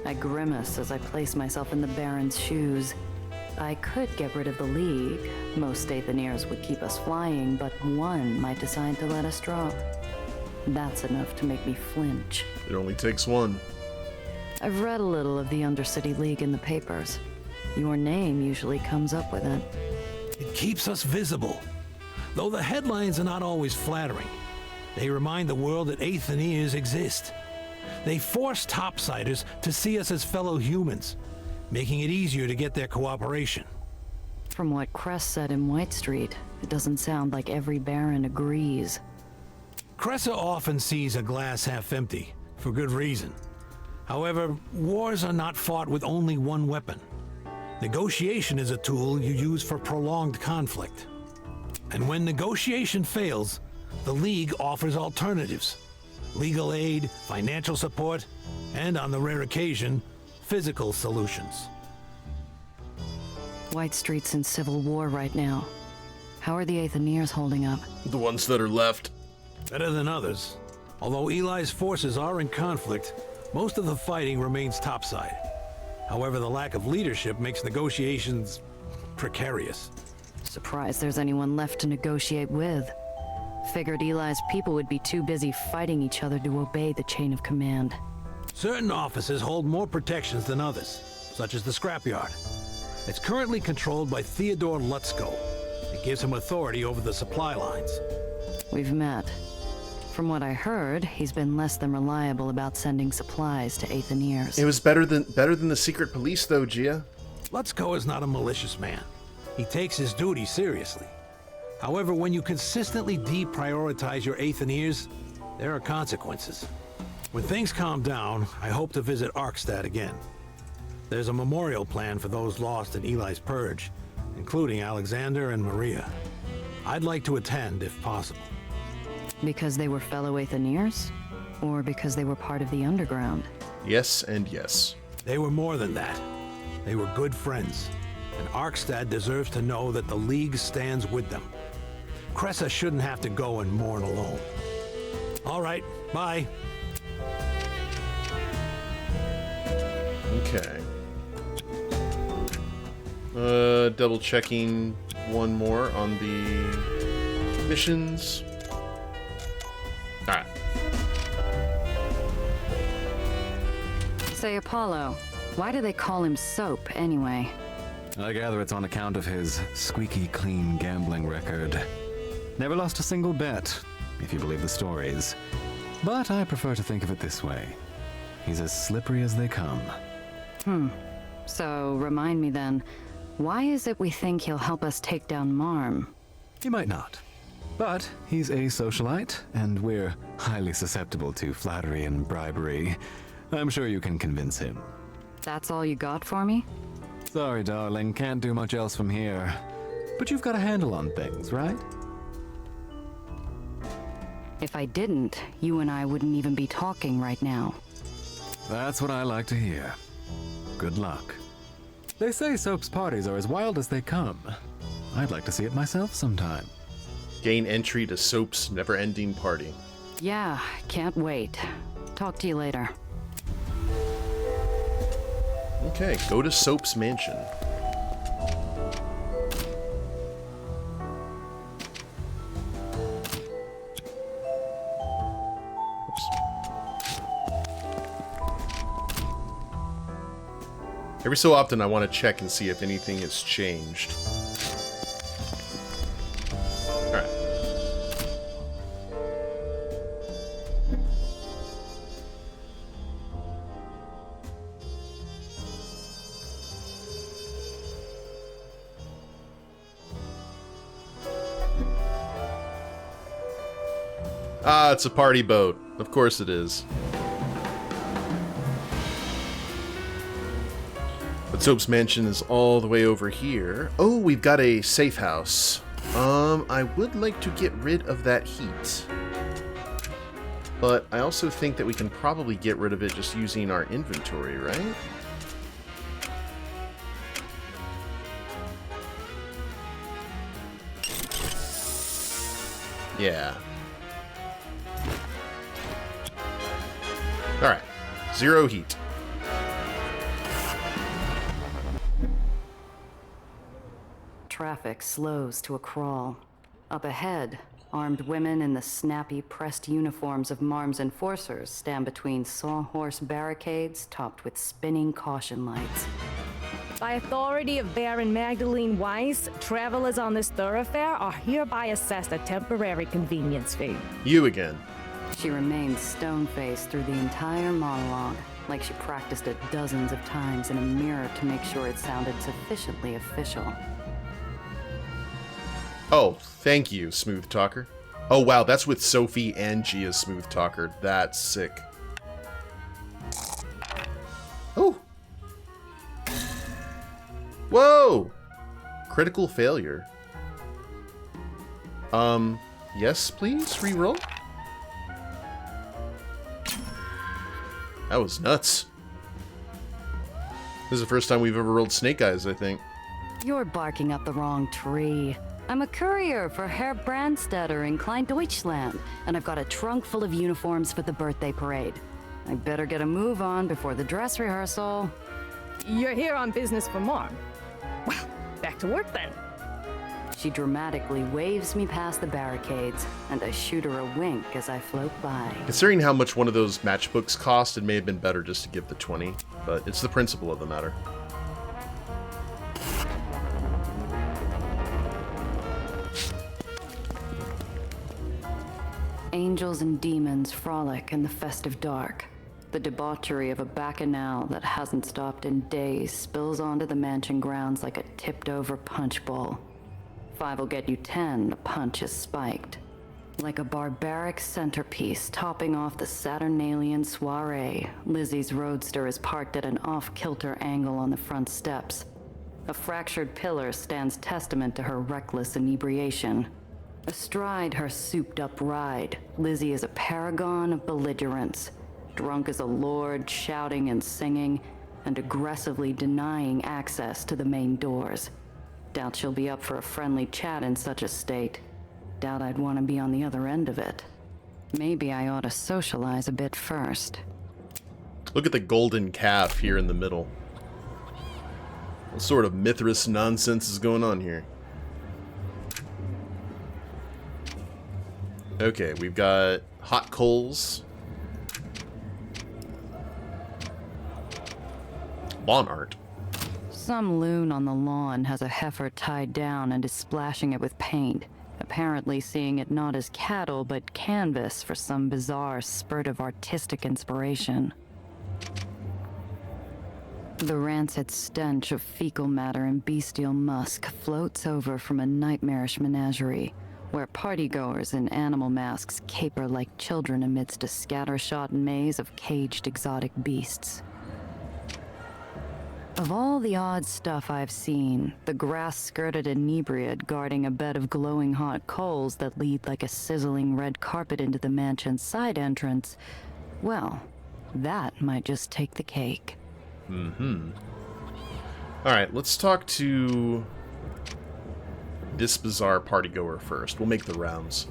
I grimace as I place myself in the Baron's shoes. I could get rid of the League. Most Aetherians would keep us flying, but one might decide to let us drop. That's enough to make me flinch. It only takes one. I've read a little of the Undercity League in the papers. Your name usually comes up with it. It keeps us visible. Though the headlines are not always flattering, they remind the world that Aetherians exist. They force topsiders to see us as fellow humans, making it easier to get their cooperation. From what Cress said in White Street, it doesn't sound like every Baron agrees. Cressa often sees a glass half empty, for good reason. However, wars are not fought with only one weapon. Negotiation is a tool you use for prolonged conflict. And when negotiation fails, the League offers alternatives. Legal aid, financial support, and on the rare occasion, physical solutions. White Street's in civil war right now. How are the Aetherians holding up? The ones that are left. Better than others. Although Eli's forces are in conflict, most of the fighting remains topside. However, the lack of leadership makes negotiations precarious. Surprised there's anyone left to negotiate with. Figured Eli's people would be too busy fighting each other to obey the chain of command. Certain offices hold more protections than others, such as the scrapyard. It's currently controlled by Theodore Lutzko. It gives him authority over the supply lines. We've met. From what I heard, he's been less than reliable about sending supplies to Aetherians. It was better than the secret police, though, Gia. Lutzko is not a malicious man. He takes his duty seriously. However, when you consistently deprioritize your Aetherians, there are consequences. When things calm down, I hope to visit Arkstad again. There's a memorial plan for those lost in Eli's purge, including Alexander and Maria. I'd like to attend if possible. Because they were fellow Aetherians? Or because they were part of the Underground? Yes and yes. They were more than that. They were good friends, and Arkstad deserves to know that the League stands with them. Cressa shouldn't have to go and mourn alone. All right, bye. Okay. Double checking one more on the missions. Alright. Say, Apollo, why do they call him Soap, anyway? I gather it's on account of his squeaky clean gambling record. Never lost a single bet, if you believe the stories. But I prefer to think of it this way. He's as slippery as they come. So, remind me then, why is it we think he'll help us take down Marm? He might not. But he's a socialite, and we're highly susceptible to flattery and bribery. I'm sure you can convince him. That's all you got for me? Sorry, darling, can't do much else from here. But you've got a handle on things, right? If I didn't, you and I wouldn't even be talking right now. That's what I like to hear. Good luck. They say Soap's parties are as wild as they come. I'd like to see it myself sometime. Gain entry to Soap's never-ending party. Yeah, can't wait. Talk to you later. Okay, go to Soap's mansion. Every so often I want to check and see if anything has changed. Alright. Ah, it's a party boat. Of course it is. But Soap's mansion is all the way over here. Oh, we've got a safe house. I would like to get rid of that heat. But I also think that we can probably get rid of it just using our inventory, right? Yeah. Alright. 0 heat. Traffic slows to a crawl. Up ahead, armed women in the snappy, pressed uniforms of Marm's enforcers stand between sawhorse barricades topped with spinning caution lights. By authority of Baron Magdalene Weiss, travelers on this thoroughfare are hereby assessed a temporary convenience fee. You again. She remains stone-faced through the entire monologue, like she practiced it dozens of times in a mirror to make sure it sounded sufficiently official. Oh, thank you, Smooth Talker. Oh, wow, that's with Sophie and Gia's Smooth Talker. That's sick. Oh. Whoa! Critical failure. Yes, please? Reroll? That was nuts. This is the first time we've ever rolled Snake Eyes, I think. You're barking up the wrong tree. I'm a courier for Herr Brandstetter in Klein Deutschland, and I've got a trunk full of uniforms for the birthday parade. I better get a move on before the dress rehearsal. You're here on business for Marm. Well, back to work then. She dramatically waves me past the barricades, and I shoot her a wink as I float by. Considering how much one of those matchbooks cost, it may have been better just to give the 20, but it's the principle of the matter. Angels and demons frolic in the festive dark. The debauchery of a bacchanal that hasn't stopped in days spills onto the mansion grounds like a tipped-over punch bowl. 5 will get you 10, the punch is spiked. Like a barbaric centerpiece topping off the Saturnalian soiree, Lizzie's roadster is parked at an off-kilter angle on the front steps. A fractured pillar stands testament to her reckless inebriation. Astride her souped-up ride, Lizzie is a paragon of belligerence, drunk as a lord, shouting and singing, and aggressively denying access to the main doors. Doubt she'll be up for a friendly chat in such a state. Doubt I'd want to be on the other end of it. Maybe I ought to socialize a bit first. Look at the golden calf here in the middle. What sort of Mithras nonsense is going on here? Okay, we've got hot coals. Lawn art. Some loon on the lawn has a heifer tied down and is splashing it with paint, apparently seeing it not as cattle but canvas for some bizarre spurt of artistic inspiration. The rancid stench of fecal matter and bestial musk floats over from a nightmarish menagerie, where partygoers in animal masks caper like children amidst a scattershot maze of caged exotic beasts. Of all the odd stuff I've seen, the grass-skirted inebriate guarding a bed of glowing hot coals that lead like a sizzling red carpet into the mansion's side entrance, well, that might just take the cake. Alright, let's talk to this bizarre partygoer first. We'll make the rounds.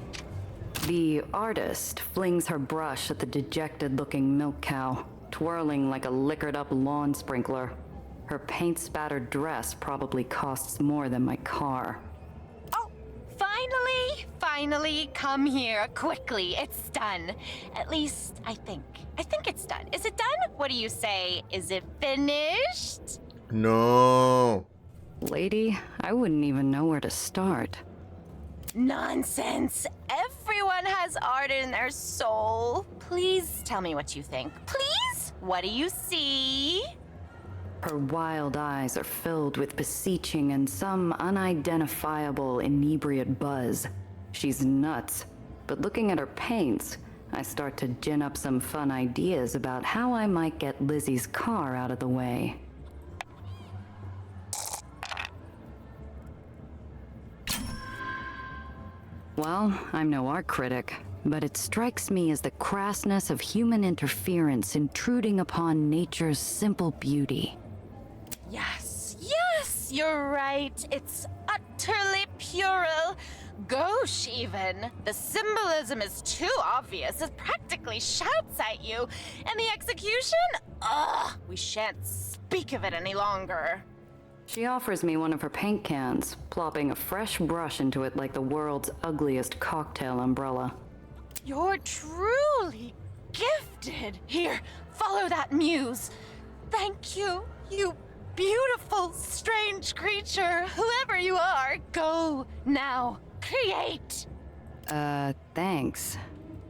The artist flings her brush at the dejected-looking milk cow, twirling like a liquored-up lawn sprinkler. Her paint-spattered dress probably costs more than my car. Oh, finally, come here, quickly, it's done. At least, I think it's done. Is it done? What do you say? Is it finished? No. Lady, I wouldn't even know where to start. Nonsense. Everyone has art in their soul. Please tell me what you think. Please? What do you see? Her wild eyes are filled with beseeching and some unidentifiable inebriate buzz. She's nuts, but looking at her paints, I start to gin up some fun ideas about how I might get Lizzie's car out of the way. Well, I'm no art critic, but it strikes me as the crassness of human interference intruding upon nature's simple beauty. Yes, you're right. It's utterly puerile. Gauche, even. The symbolism is too obvious. It practically shouts at you. And the execution? Ugh, we shan't speak of it any longer. She offers me one of her paint cans, plopping a fresh brush into it like the world's ugliest cocktail umbrella. You're truly gifted. Here, follow that muse. Thank you, you beautiful, strange creature. Whoever you are, go now. Create. Thanks.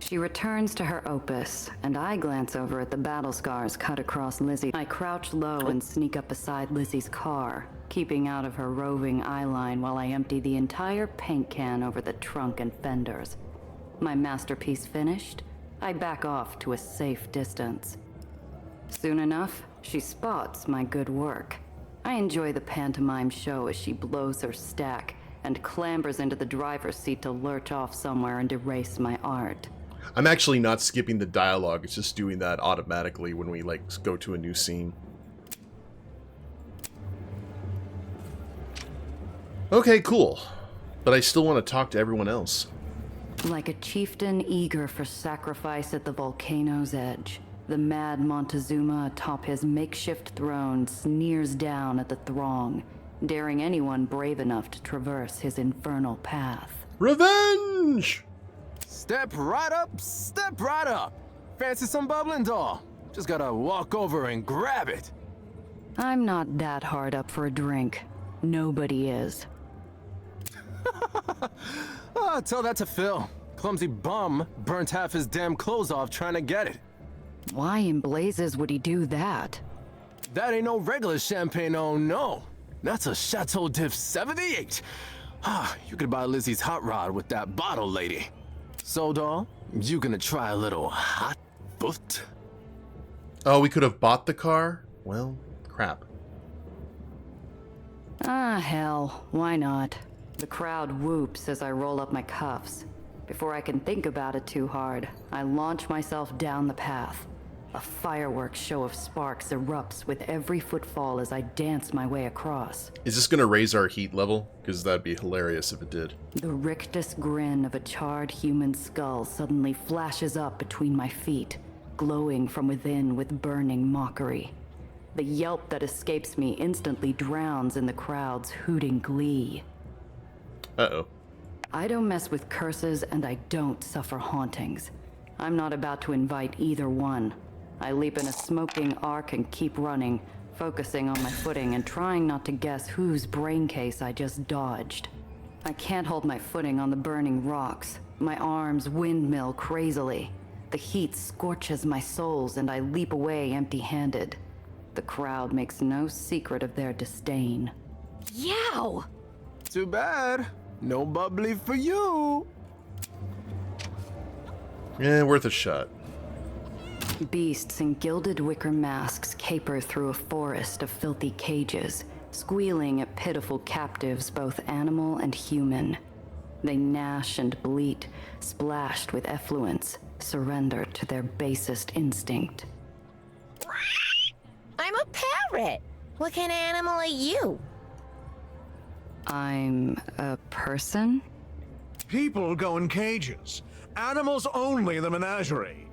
She returns to her opus, and I glance over at the battle scars cut across Lizzie. I crouch low and sneak up beside Lizzie's car, keeping out of her roving eyeline while I empty the entire paint can over the trunk and fenders. My masterpiece finished, I back off to a safe distance. Soon enough, she spots my good work. I enjoy the pantomime show as she blows her stack and clambers into the driver's seat to lurch off somewhere and erase my art. I'm actually not skipping the dialogue, it's just doing that automatically when we, like, go to a new scene. Okay, cool. But I still want to talk to everyone else. Like a chieftain eager for sacrifice at the volcano's edge, the mad Montezuma atop his makeshift throne sneers down at the throng, daring anyone brave enough to traverse his infernal path. Revenge! Step right up. Fancy some bubbling, doll? Just gotta walk over and grab it. I'm not that hard up for a drink. Nobody is. Tell that to Phil. Clumsy bum burnt half his damn clothes off trying to get it. Why in blazes would he do that? That ain't no regular champagne, oh no. That's a Chateau Diff 78. You could buy Lizzie's hot rod with that bottle, lady. So, doll, you gonna try a little hot foot? Oh, we could have bought the car? Well, crap. Ah, hell, why not? The crowd whoops as I roll up my cuffs. Before I can think about it too hard, I launch myself down the path. A fireworks show of sparks erupts with every footfall as I dance my way across. Is this gonna raise our heat level? Because that'd be hilarious if it did. The rictus grin of a charred human skull suddenly flashes up between my feet, glowing from within with burning mockery. The yelp that escapes me instantly drowns in the crowd's hooting glee. Uh-oh. I don't mess with curses and I don't suffer hauntings. I'm not about to invite either one. I leap in a smoking arc and keep running, focusing on my footing and trying not to guess whose brain case I just dodged. I can't hold my footing on the burning rocks. My arms windmill crazily. The heat scorches my soles and I leap away empty-handed. The crowd makes no secret of their disdain. Yow! Too bad. No bubbly for you. Yeah, worth a shot. Beasts in gilded wicker masks caper through a forest of filthy cages, squealing at pitiful captives, both animal and human. They gnash and bleat, splashed with effluence, surrender to their basest instinct. I'm a parrot. What kind of animal are you? I'm a person? People go in cages. Animals only in the menagerie.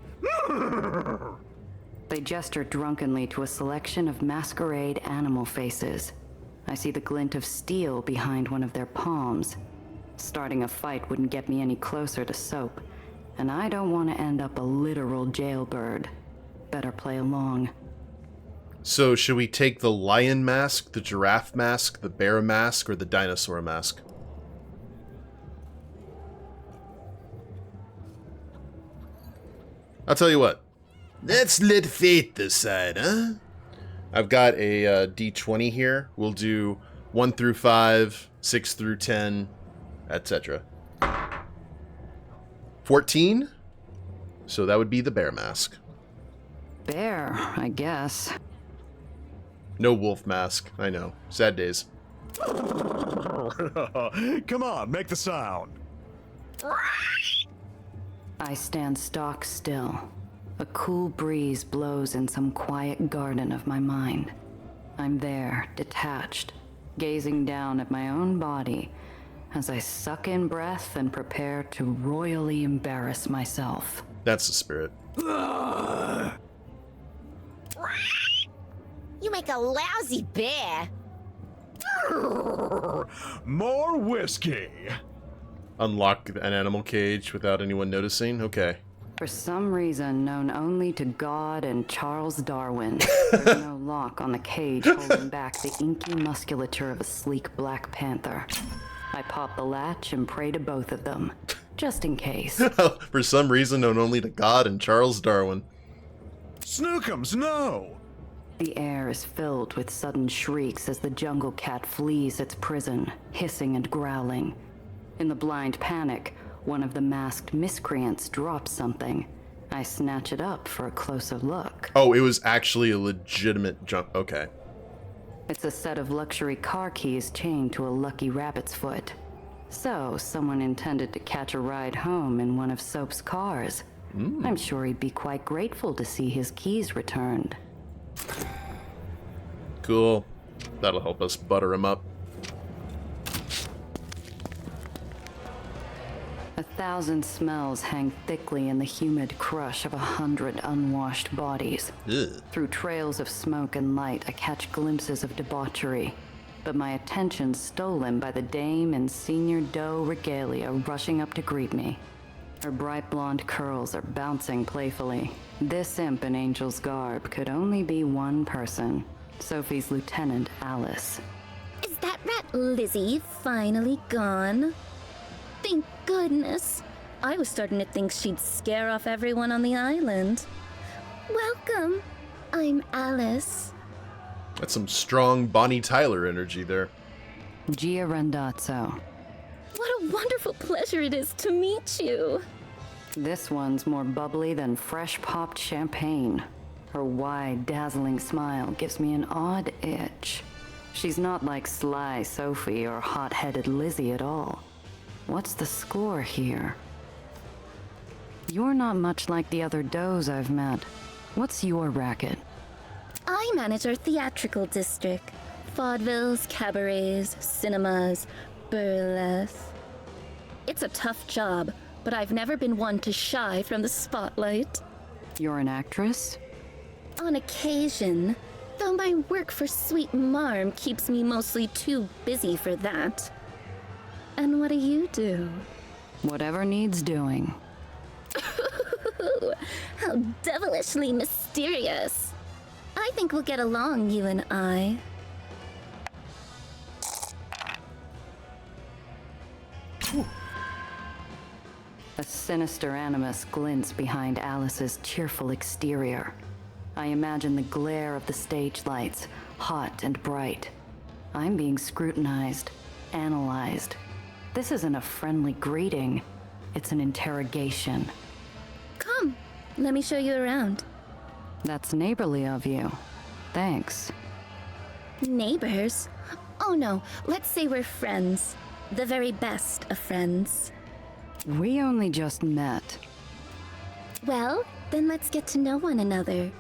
They gesture drunkenly to a selection of masquerade animal faces. I see the glint of steel behind one of their palms. Starting a fight wouldn't get me any closer to Soap, and I don't want to end up a literal jailbird. Better play along. So should we take the lion mask, the giraffe mask, the bear mask, or the dinosaur mask? I'll tell you what. Let's let fate decide, huh? I've got a D20 here. We'll do 1 through 5, 6 through 10, etc. 14? So that would be the bear mask. Bear, I guess. No wolf mask. I know. Sad days. Come on, make the sound. I stand stock still. A cool breeze blows in some quiet garden of my mind. I'm there, detached, gazing down at my own body as I suck in breath and prepare to royally embarrass myself. That's the spirit. You make a lousy bear. More whiskey. Unlock an animal cage without anyone noticing? Okay. For some reason known only to God and Charles Darwin, there's no lock on the cage holding back the inky musculature of a sleek black panther. I pop the latch and pray to both of them, just in case. For some reason known only to God and Charles Darwin. Snookums, no! The air is filled with sudden shrieks as the jungle cat flees its prison, hissing and growling. In the blind panic, one of the masked miscreants drops something. I snatch it up for a closer look. Oh, it was actually a legitimate jump. Okay. It's a set of luxury car keys chained to a lucky rabbit's foot. So, someone intended to catch a ride home in one of Soap's cars. I'm sure he'd be quite grateful to see his keys returned. Cool. That'll help us butter him up. 1,000 smells hang thickly in the humid crush of 100 unwashed bodies. Ugh. Through trails of smoke and light, I catch glimpses of debauchery, but my attention's stolen by the dame in senior doe regalia rushing up to greet me. Her bright blonde curls are bouncing playfully. This imp in Angel's garb could only be one person, Sophie's lieutenant, Alice. Is that rat Lizzie finally gone? Thank goodness. I was starting to think she'd scare off everyone on the island. Welcome. I'm Alice. That's some strong Bonnie Tyler energy there. Gia Randazzo. What a wonderful pleasure it is to meet you. This one's more bubbly than fresh-popped champagne. Her wide, dazzling smile gives me an odd itch. She's not like sly Sophie or hot-headed Lizzie at all. What's the score here? You're not much like the other does I've met. What's your racket? I manage our theatrical district. Vaudevilles, cabarets, cinemas, burlesque. It's a tough job, but I've never been one to shy from the spotlight. You're an actress? On occasion, though my work for sweet Marm keeps me mostly too busy for that. And what do you do? Whatever needs doing. How devilishly mysterious. I think we'll get along, you and I. A sinister animus glints behind Alice's cheerful exterior. I imagine the glare of the stage lights, hot and bright. I'm being scrutinized, analyzed. This isn't a friendly greeting. It's an interrogation. Come, let me show you around. That's neighborly of you. Thanks. Neighbors? Oh no, let's say we're friends. The very best of friends. We only just met. Well, then let's get to know one another.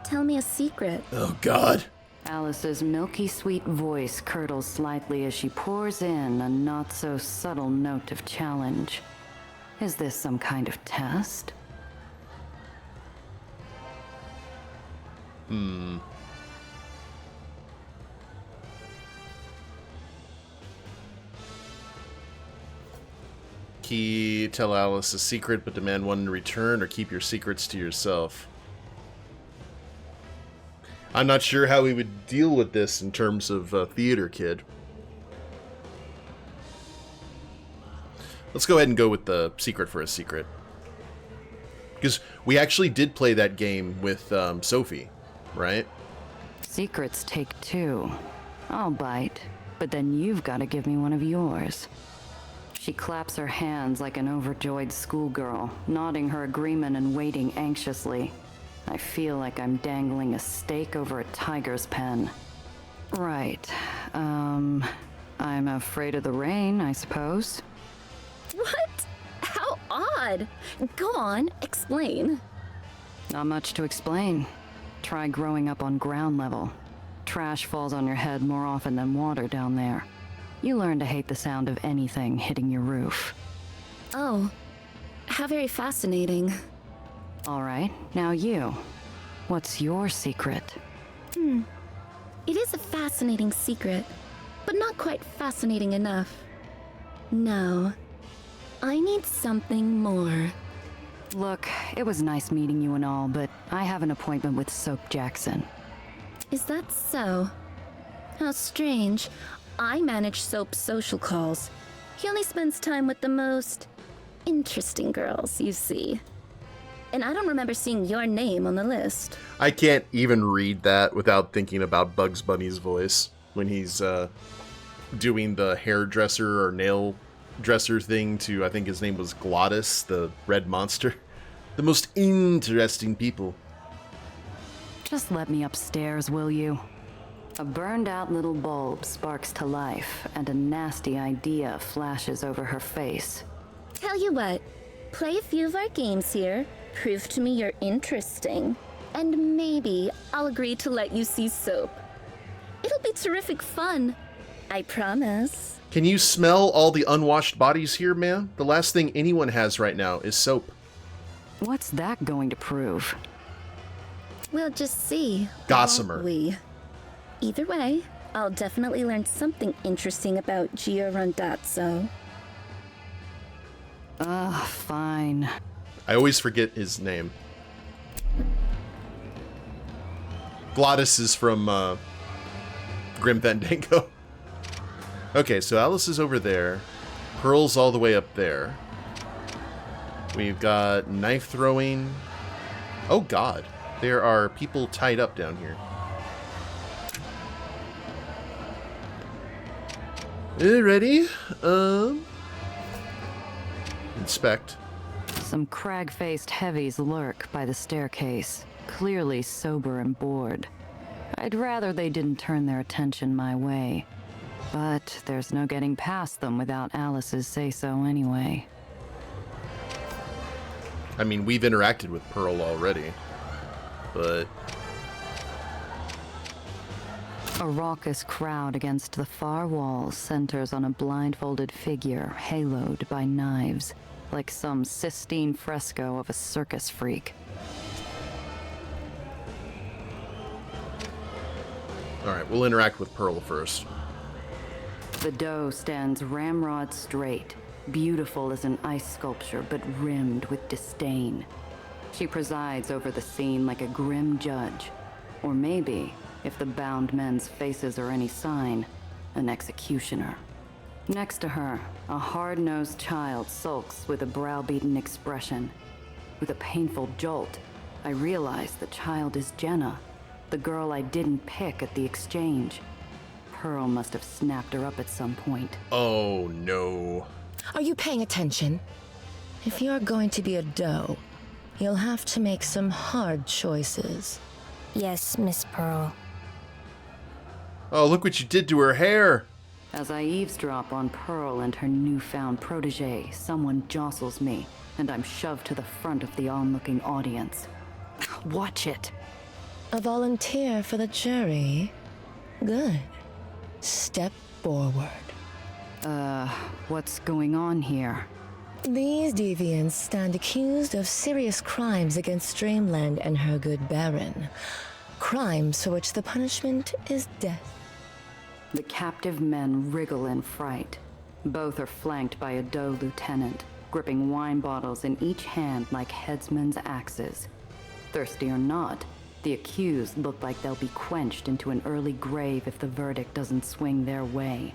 Tell me a secret. Oh, God. Alice's milky sweet voice curdles slightly as she pours in a not-so-subtle note of challenge. Is this some kind of test? Tell Alice a secret but demand one in return, or keep your secrets to yourself. I'm not sure how we would deal with this in terms of theater kid. Let's go ahead and go with the secret for a secret. Because we actually did play that game with Sophie, right? Secrets take two. I'll bite, but then you've got to give me one of yours. She claps her hands like an overjoyed schoolgirl, nodding her agreement and waiting anxiously. I feel like I'm dangling a stake over a tiger's pen. Right. I'm afraid of the rain, I suppose. What? How odd. Go on, explain. Not much to explain. Try growing up on ground level. Trash falls on your head more often than water down there. You learn to hate the sound of anything hitting your roof. Oh, how very fascinating. All right, now you. What's your secret? It is a fascinating secret, but not quite fascinating enough. No, I need something more. Look, it was nice meeting you and all, but I have an appointment with Soap Jackson. Is that so? How strange. I manage Soap's social calls. He only spends time with the most interesting girls, you see. And I don't remember seeing your name on the list. I can't even read that without thinking about Bugs Bunny's voice when he's doing the hairdresser or nail dresser thing to, I think his name was Glottis, the red monster. The most interesting people. Just let me upstairs, will you? A burned-out little bulb sparks to life, and a nasty idea flashes over her face. Tell you what, play a few of our games here, prove to me you're interesting, and maybe I'll agree to let you see Soap. It'll be terrific fun. I promise. Can you smell all the unwashed bodies here, ma'am? The last thing anyone has right now is soap. What's that going to prove? We'll just see. Gossamer. won't we? Either way, I'll definitely learn something interesting about Gia Rondazzo. Fine. I always forget his name. Glottis is from Grim Fandango. Okay, so Alice is over there. Pearl's all the way up there. We've got knife throwing. Oh god, there are people tied up down here. Ready? Inspect. Some crag-faced heavies lurk by the staircase, clearly sober and bored. I'd rather they didn't turn their attention my way. But there's no getting past them without Alice's say-so anyway. I mean, we've interacted with Pearl already, but... A raucous crowd against the far wall centers on a blindfolded figure haloed by knives, like some Sistine fresco of a circus freak. Alright, we'll interact with Pearl first. The doe stands ramrod straight, beautiful as an ice sculpture but rimmed with disdain. She presides over the scene like a grim judge, or maybe, if the bound men's faces are any sign, an executioner. Next to her, a hard-nosed child sulks with a browbeaten expression. With a painful jolt, I realize the child is Jenna, the girl I didn't pick at the exchange. Pearl must have snapped her up at some point. Oh, no. Are you paying attention? If you're going to be a doe, you'll have to make some hard choices. Yes, Miss Pearl. Oh, look what you did to her hair. As I eavesdrop on Pearl and her newfound protege, someone jostles me, and I'm shoved to the front of the onlooking audience. Watch it. A volunteer for the jury? Good. Step forward. What's going on here? These deviants stand accused of serious crimes against Dreamland and her good Baron. Crimes for which the punishment is death. The captive men wriggle in fright. Both are flanked by a doe lieutenant, gripping wine bottles in each hand like headsmen's axes. Thirsty or not, the accused look like they'll be quenched into an early grave if the verdict doesn't swing their way.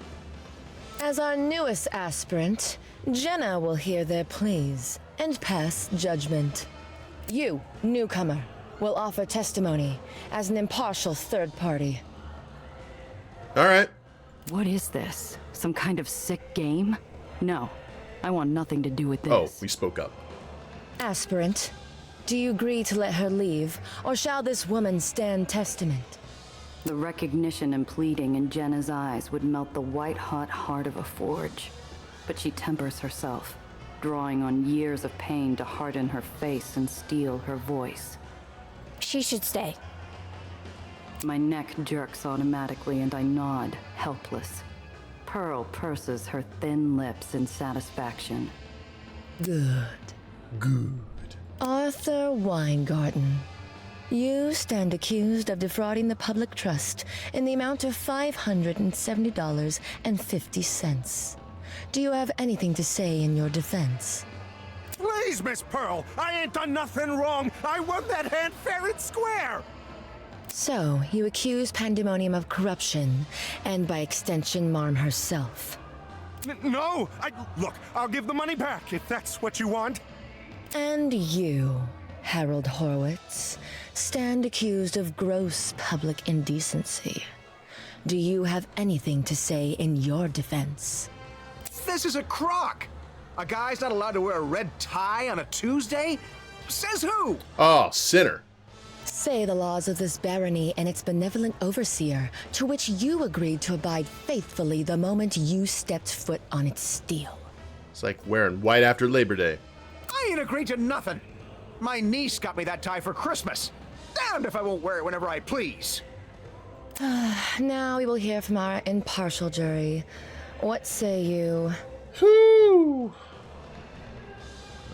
As our newest aspirant, Jenna will hear their pleas and pass judgment. You, newcomer, will offer testimony as an impartial third party. All right. What is this? Some kind of sick game? No, I want nothing to do with this. Oh, we spoke up. Aspirant, do you agree to let her leave, or shall this woman stand testament? The recognition and pleading in Jenna's eyes would melt the white-hot heart of a forge. But she tempers herself, drawing on years of pain to harden her face and steel her voice. She should stay. My neck jerks automatically and I nod, helpless. Pearl purses her thin lips in satisfaction. Good. Good. Arthur Weingarten, you stand accused of defrauding the public trust in the amount of $570.50. Do you have anything to say in your defense? Please, Miss Pearl, I ain't done nothing wrong. I won that hand fair and square. So, you accuse Pandemonium of corruption, and by extension, Marm herself. No, look, I'll give the money back if that's what you want. And you, Harold Horowitz, stand accused of gross public indecency. Do you have anything to say in your defense? This is a crock. A guy's not allowed to wear a red tie on a Tuesday? Says who? Oh, sinner. Say the laws of this barony and its benevolent overseer, to which you agreed to abide faithfully the moment you stepped foot on its steel. It's like wearing white after Labor Day. I ain't agreed to nothing. My niece got me that tie for Christmas. Damned if I won't wear it whenever I please. Now we will hear from our impartial jury. What say you? Whew.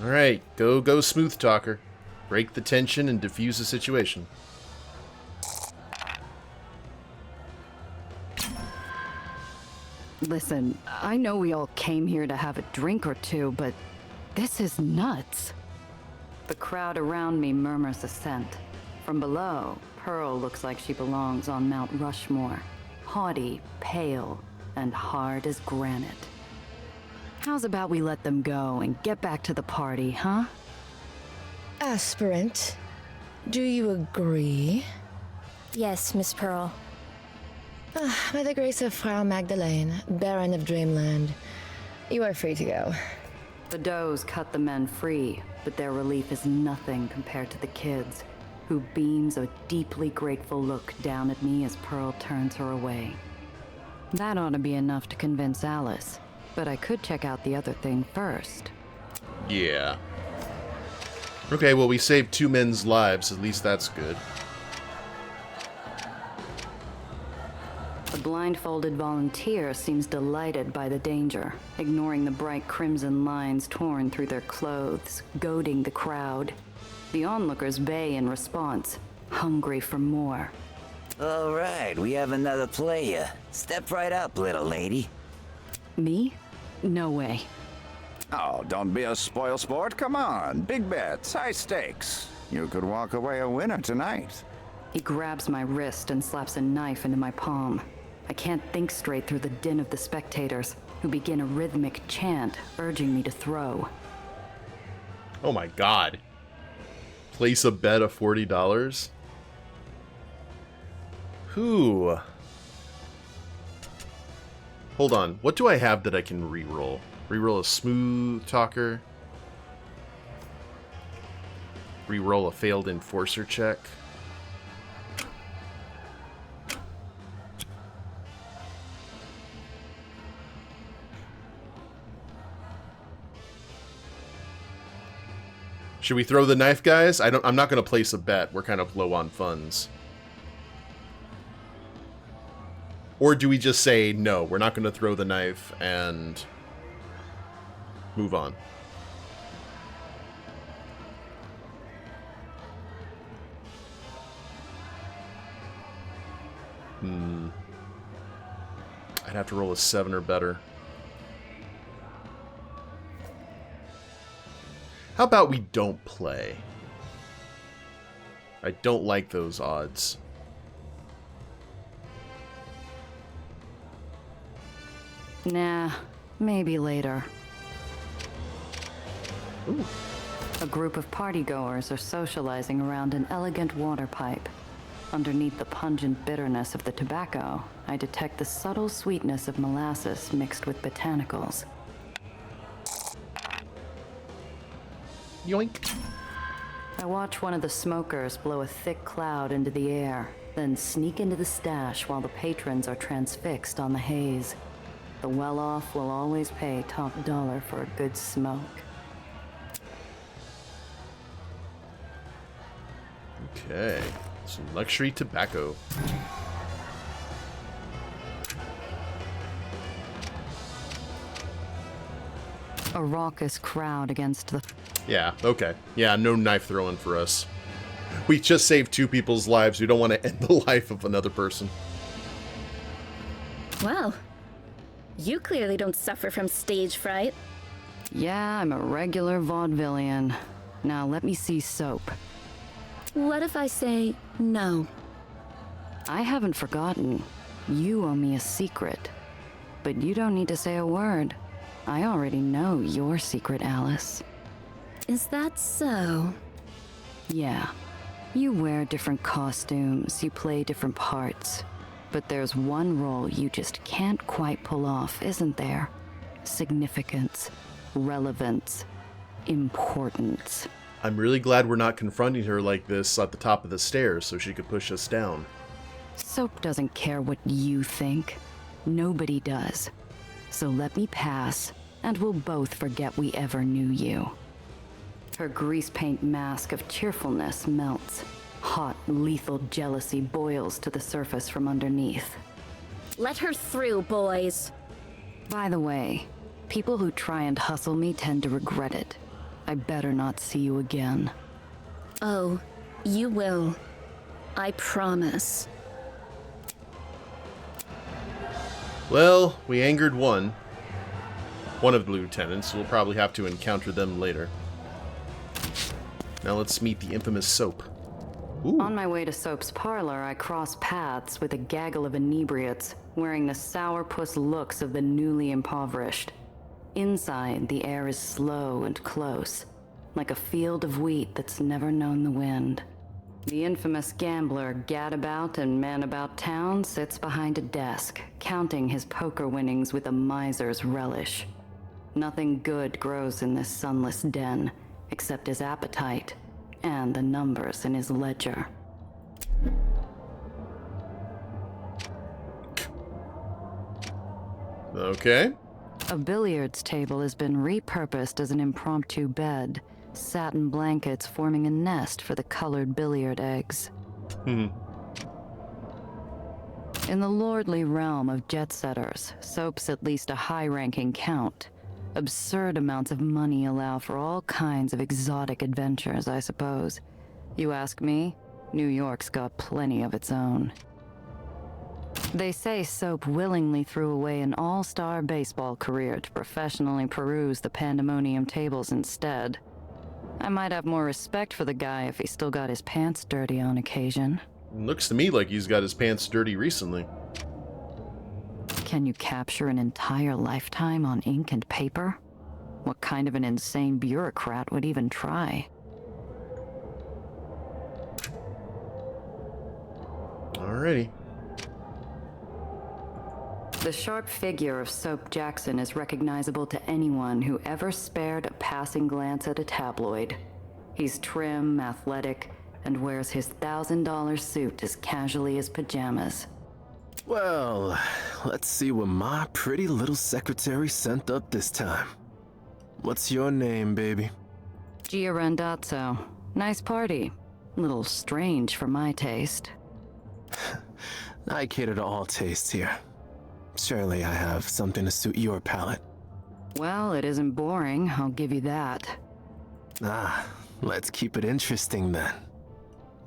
All right, go smooth talker. Break the tension and diffuse the situation. Listen, I know we all came here to have a drink or two, but this is nuts. The crowd around me murmurs assent. From below, Pearl looks like she belongs on Mount Rushmore. Haughty, pale, and hard as granite. How's about we let them go and get back to the party, huh? Aspirant, do you agree? Yes, Miss Pearl. By the grace of Frau Magdalene, Baron of Dreamland, you are free to go. The does cut the men free, but their relief is nothing compared to the kids, who beams a deeply grateful look down at me as Pearl turns her away. That ought to be enough to convince Alice, but I could check out the other thing first. Yeah. Okay, well, we saved 2 men's lives. At least that's good. The blindfolded volunteer seems delighted by the danger, ignoring the bright crimson lines torn through their clothes, goading the crowd. The onlookers bay in response, hungry for more. All right, we have another player. Step right up, little lady. Me? No way. Oh, don't be a spoil sport. Come on. Big bets, high stakes. You could walk away a winner tonight. He grabs my wrist and slaps a knife into my palm. I can't think straight through the din of the spectators, who begin a rhythmic chant urging me to throw. Oh my god. Place a bet of $40? Whew. Hold on. What do I have that I can reroll? Reroll a smooth talker. Reroll a failed enforcer check. Should we throw the knife, guys? I'm not going to place a bet. We're kind of low on funds. Or do we just say, no, we're not going to throw the knife and move on? I'd have to roll a 7 or better. How about we don't play? I don't like those odds. Nah, maybe later. Ooh. A group of partygoers are socializing around an elegant water pipe. Underneath the pungent bitterness of the tobacco, I detect the subtle sweetness of molasses mixed with botanicals. Yoink. I watch one of the smokers blow a thick cloud into the air, then sneak into the stash while the patrons are transfixed on the haze. The well-off will always pay top dollar for a good smoke. Okay, some luxury tobacco. A raucous crowd against the... Yeah, okay. Yeah, no knife throwing for us. We just saved 2 people's lives. We don't want to end the life of another person. Well, you clearly don't suffer from stage fright. Yeah, I'm a regular vaudevillian. Now let me see Soap. What if I say no? I haven't forgotten. You owe me a secret. But you don't need to say a word. I already know your secret, Alice. Is that so? Yeah. You wear different costumes, you play different parts. But there's one role you just can't quite pull off, isn't there? Significance, relevance, importance. I'm really glad we're not confronting her like this at the top of the stairs so she could push us down. Soap doesn't care what you think. Nobody does. So let me pass, and we'll both forget we ever knew you. Her grease paint mask of cheerfulness melts. Hot, lethal jealousy boils to the surface from underneath. Let her through, boys. By the way, people who try and hustle me tend to regret it. I better not see you again. Oh, you will. I promise. Well, we angered one. One of the lieutenants. We'll probably have to encounter them later. Now let's meet the infamous Soap. Ooh. On my way to Soap's parlor, I cross paths with a gaggle of inebriates, wearing the sourpuss looks of the newly impoverished. Inside, the air is slow and close, like a field of wheat that's never known the wind. The infamous gambler gadabout and man-about town sits behind a desk, counting his poker winnings with a miser's relish. Nothing good grows in this sunless den, except his appetite and the numbers in his ledger. Okay. A billiards table has been repurposed as an impromptu bed, satin blankets forming a nest for the colored billiard eggs. In the lordly realm of jet-setters, Soap's at least a high-ranking count. Absurd amounts of money allow for all kinds of exotic adventures, I suppose. You ask me, New York's got plenty of its own. They say Soap willingly threw away an all-star baseball career to professionally peruse the pandemonium tables instead. I might have more respect for the guy if he still got his pants dirty on occasion. Looks to me like he's got his pants dirty recently. Can you capture an entire lifetime on ink and paper? What kind of an insane bureaucrat would even try? Alrighty. The sharp figure of Soap Jackson is recognizable to anyone who ever spared a passing glance at a tabloid. He's trim, athletic, and wears his $1,000 suit as casually as pajamas. Well, let's see what my pretty little secretary sent up this time. What's your name, baby? Gia Randazzo. Nice party. Little strange for my taste. I cater to all tastes here. Surely I have something to suit your palate. Well, it isn't boring, I'll give you that. Let's keep it interesting then.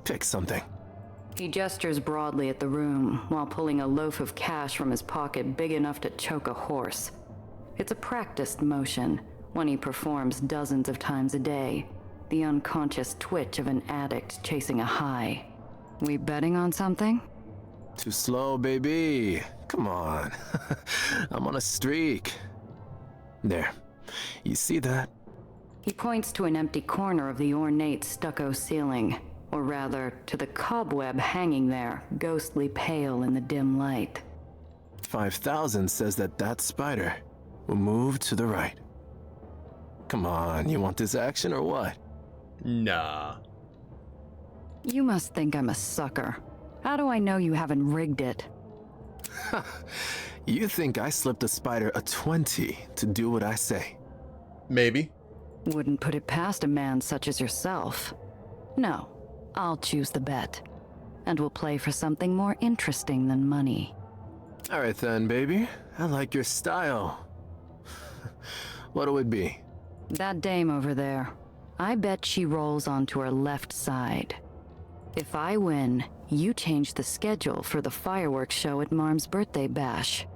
Pick something. He gestures broadly at the room while pulling a loaf of cash from his pocket big enough to choke a horse. It's a practiced motion, one he performs dozens of times a day, the unconscious twitch of an addict chasing a high. We betting on something? Too slow, baby. Come on. I'm on a streak. There. You see that? He points to an empty corner of the ornate stucco ceiling, or rather, to the cobweb hanging there, ghostly pale in the dim light. 5,000 says that spider will move to the right. Come on, you want this action or what? Nah. You must think I'm a sucker. How do I know you haven't rigged it? You think I slipped a spider a 20 to do what I say? Maybe. Wouldn't put it past a man such as yourself. No, I'll choose the bet. And we'll play for something more interesting than money. All right then, baby. I like your style. What'll it be? That dame over there. I bet she rolls onto her left side. If I win, you change the schedule for the fireworks show at Marm's birthday bash.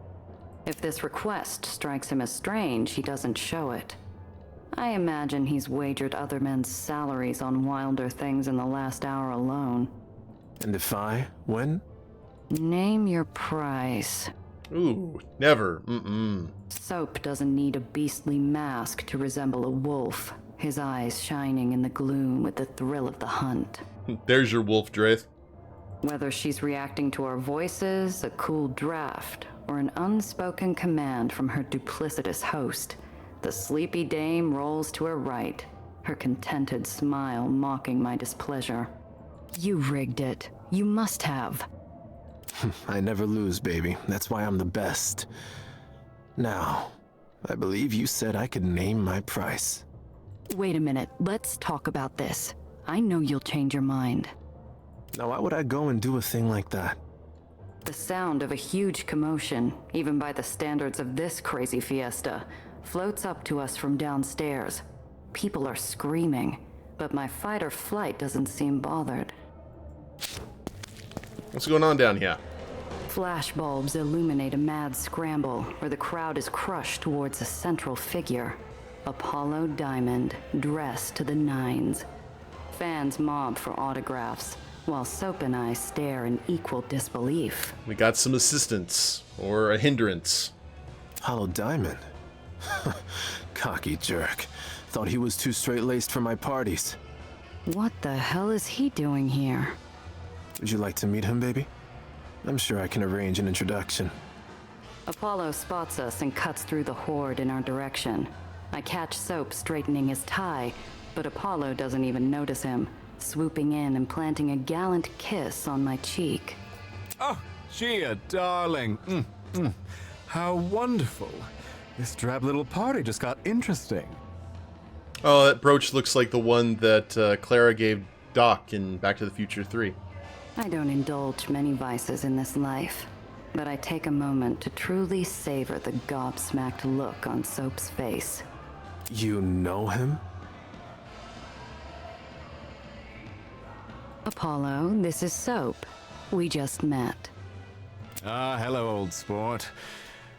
If this request strikes him as strange, he doesn't show it. I imagine he's wagered other men's salaries on wilder things in the last hour alone. And if I win? Name your price. Ooh, never. Soap doesn't need a beastly mask to resemble a wolf, his eyes shining in the gloom with the thrill of the hunt. There's your wolf, Draith. Whether she's reacting to our voices, a cool draft, or an unspoken command from her duplicitous host, the sleepy dame rolls to her right, her contented smile mocking my displeasure. You rigged it. You must have. I never lose, baby. That's why I'm the best. Now, I believe you said I could name my price. Wait a minute. Let's talk about this. I know you'll change your mind. Now, why would I go and do a thing like that? The sound of a huge commotion, even by the standards of this crazy fiesta, floats up to us from downstairs. People are screaming, but my fight or flight doesn't seem bothered. What's going on down here? Flashbulbs illuminate a mad scramble where the crowd is crushed towards a central figure. Apollo Diamond, dressed to the nines. Fans mob for autographs, while Soap and I stare in equal disbelief. We got some assistance, or a hindrance. Apollo Diamond? Cocky jerk. Thought he was too straight-laced for my parties. What the hell is he doing here? Would you like to meet him, baby? I'm sure I can arrange an introduction. Apollo spots us and cuts through the horde in our direction. I catch Soap straightening his tie, but Apollo doesn't even notice him, swooping in and planting a gallant kiss on my cheek. Oh, Gia, darling. How wonderful. This drab little party just got interesting. Oh, that brooch looks like the one that Clara gave Doc in Back to the Future 3. I don't indulge many vices in this life, but I take a moment to truly savor the gobsmacked look on Soap's face. You know him? Apollo, this is Soap. We just met. Ah, hello, old sport.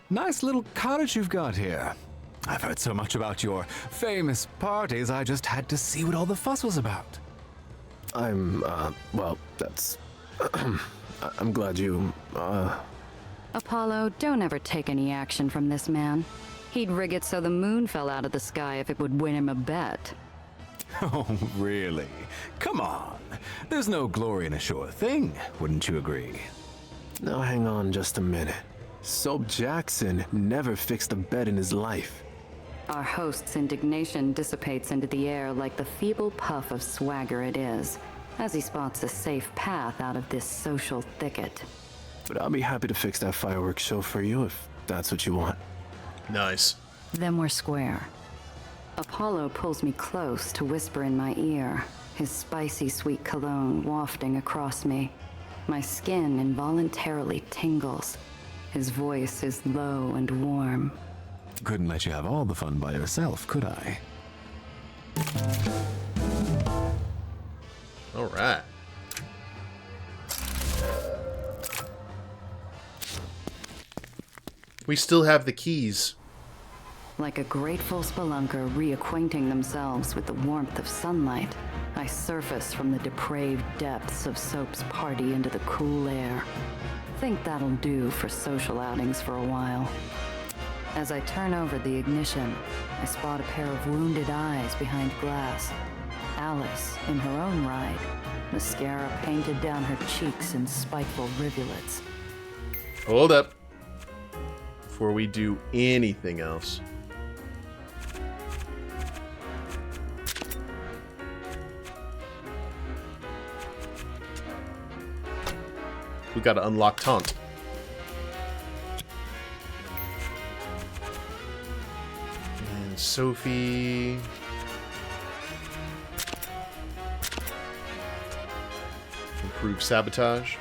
Nice little cottage you've got here. I've heard so much about your famous parties, I just had to see what all the fuss was about. Well, that's... I'm glad you, Apollo, don't ever take any action from this man. He'd rig it so the moon fell out of the sky if it would win him a bet. Oh, really? Come on. There's no glory in a sure thing, wouldn't you agree? Now hang on just a minute. Soap Jackson never fixed a bed in his life. Our host's indignation dissipates into the air like the feeble puff of swagger it is, as he spots a safe path out of this social thicket. But I'll be happy to fix that fireworks show for you if that's what you want. Nice. Then we're square. Apollo pulls me close to whisper in my ear, his spicy sweet cologne wafting across me. My skin involuntarily tingles. His voice is low and warm. Couldn't let you have all the fun by yourself, could I? All right. We still have the keys. Like a grateful spelunker reacquainting themselves with the warmth of sunlight, I surface from the depraved depths of Soap's party into the cool air. Think that'll do for social outings for a while. As I turn over the ignition, I spot a pair of wounded eyes behind glass. Alice, in her own right, mascara painted down her cheeks in spiteful rivulets. Hold up. Before we do anything else. We gotta unlock Taunt. And Sophie. Improve sabotage.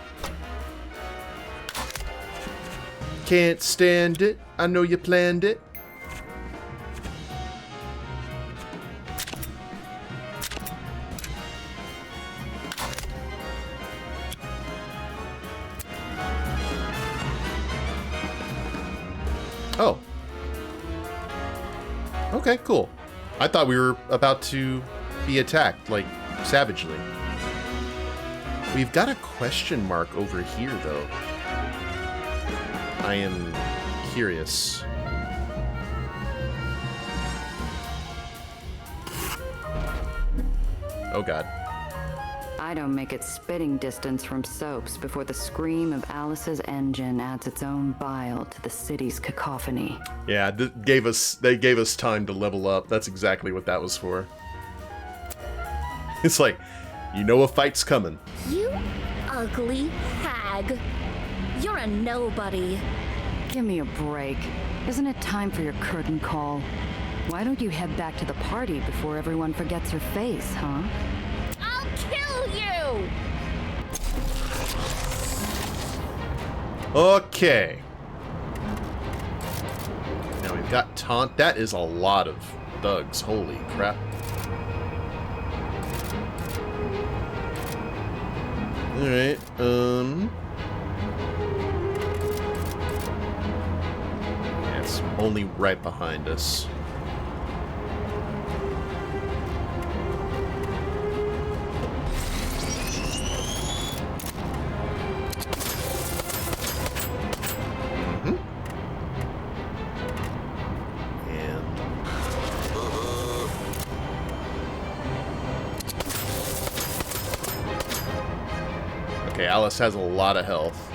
Can't stand it. I know you planned it. Oh. Okay, cool. I thought we were about to be attacked, like, savagely. We've got a question mark over here, though. I am curious. Oh, God. I don't make it spitting distance from Soap's before the scream of Alice's engine adds its own bile to the city's cacophony. Yeah, they gave us time to level up. That's exactly what that was for. It's like, you know a fight's coming. You ugly hag. You're a nobody. Give me a break. Isn't it time for your curtain call? Why don't you head back to the party before everyone forgets her face, huh? I'll kill you! Okay. Now we've got Taunt. That is a lot of thugs. Holy crap. Alright, yeah, it's only right behind us. Okay, Alice has a lot of health.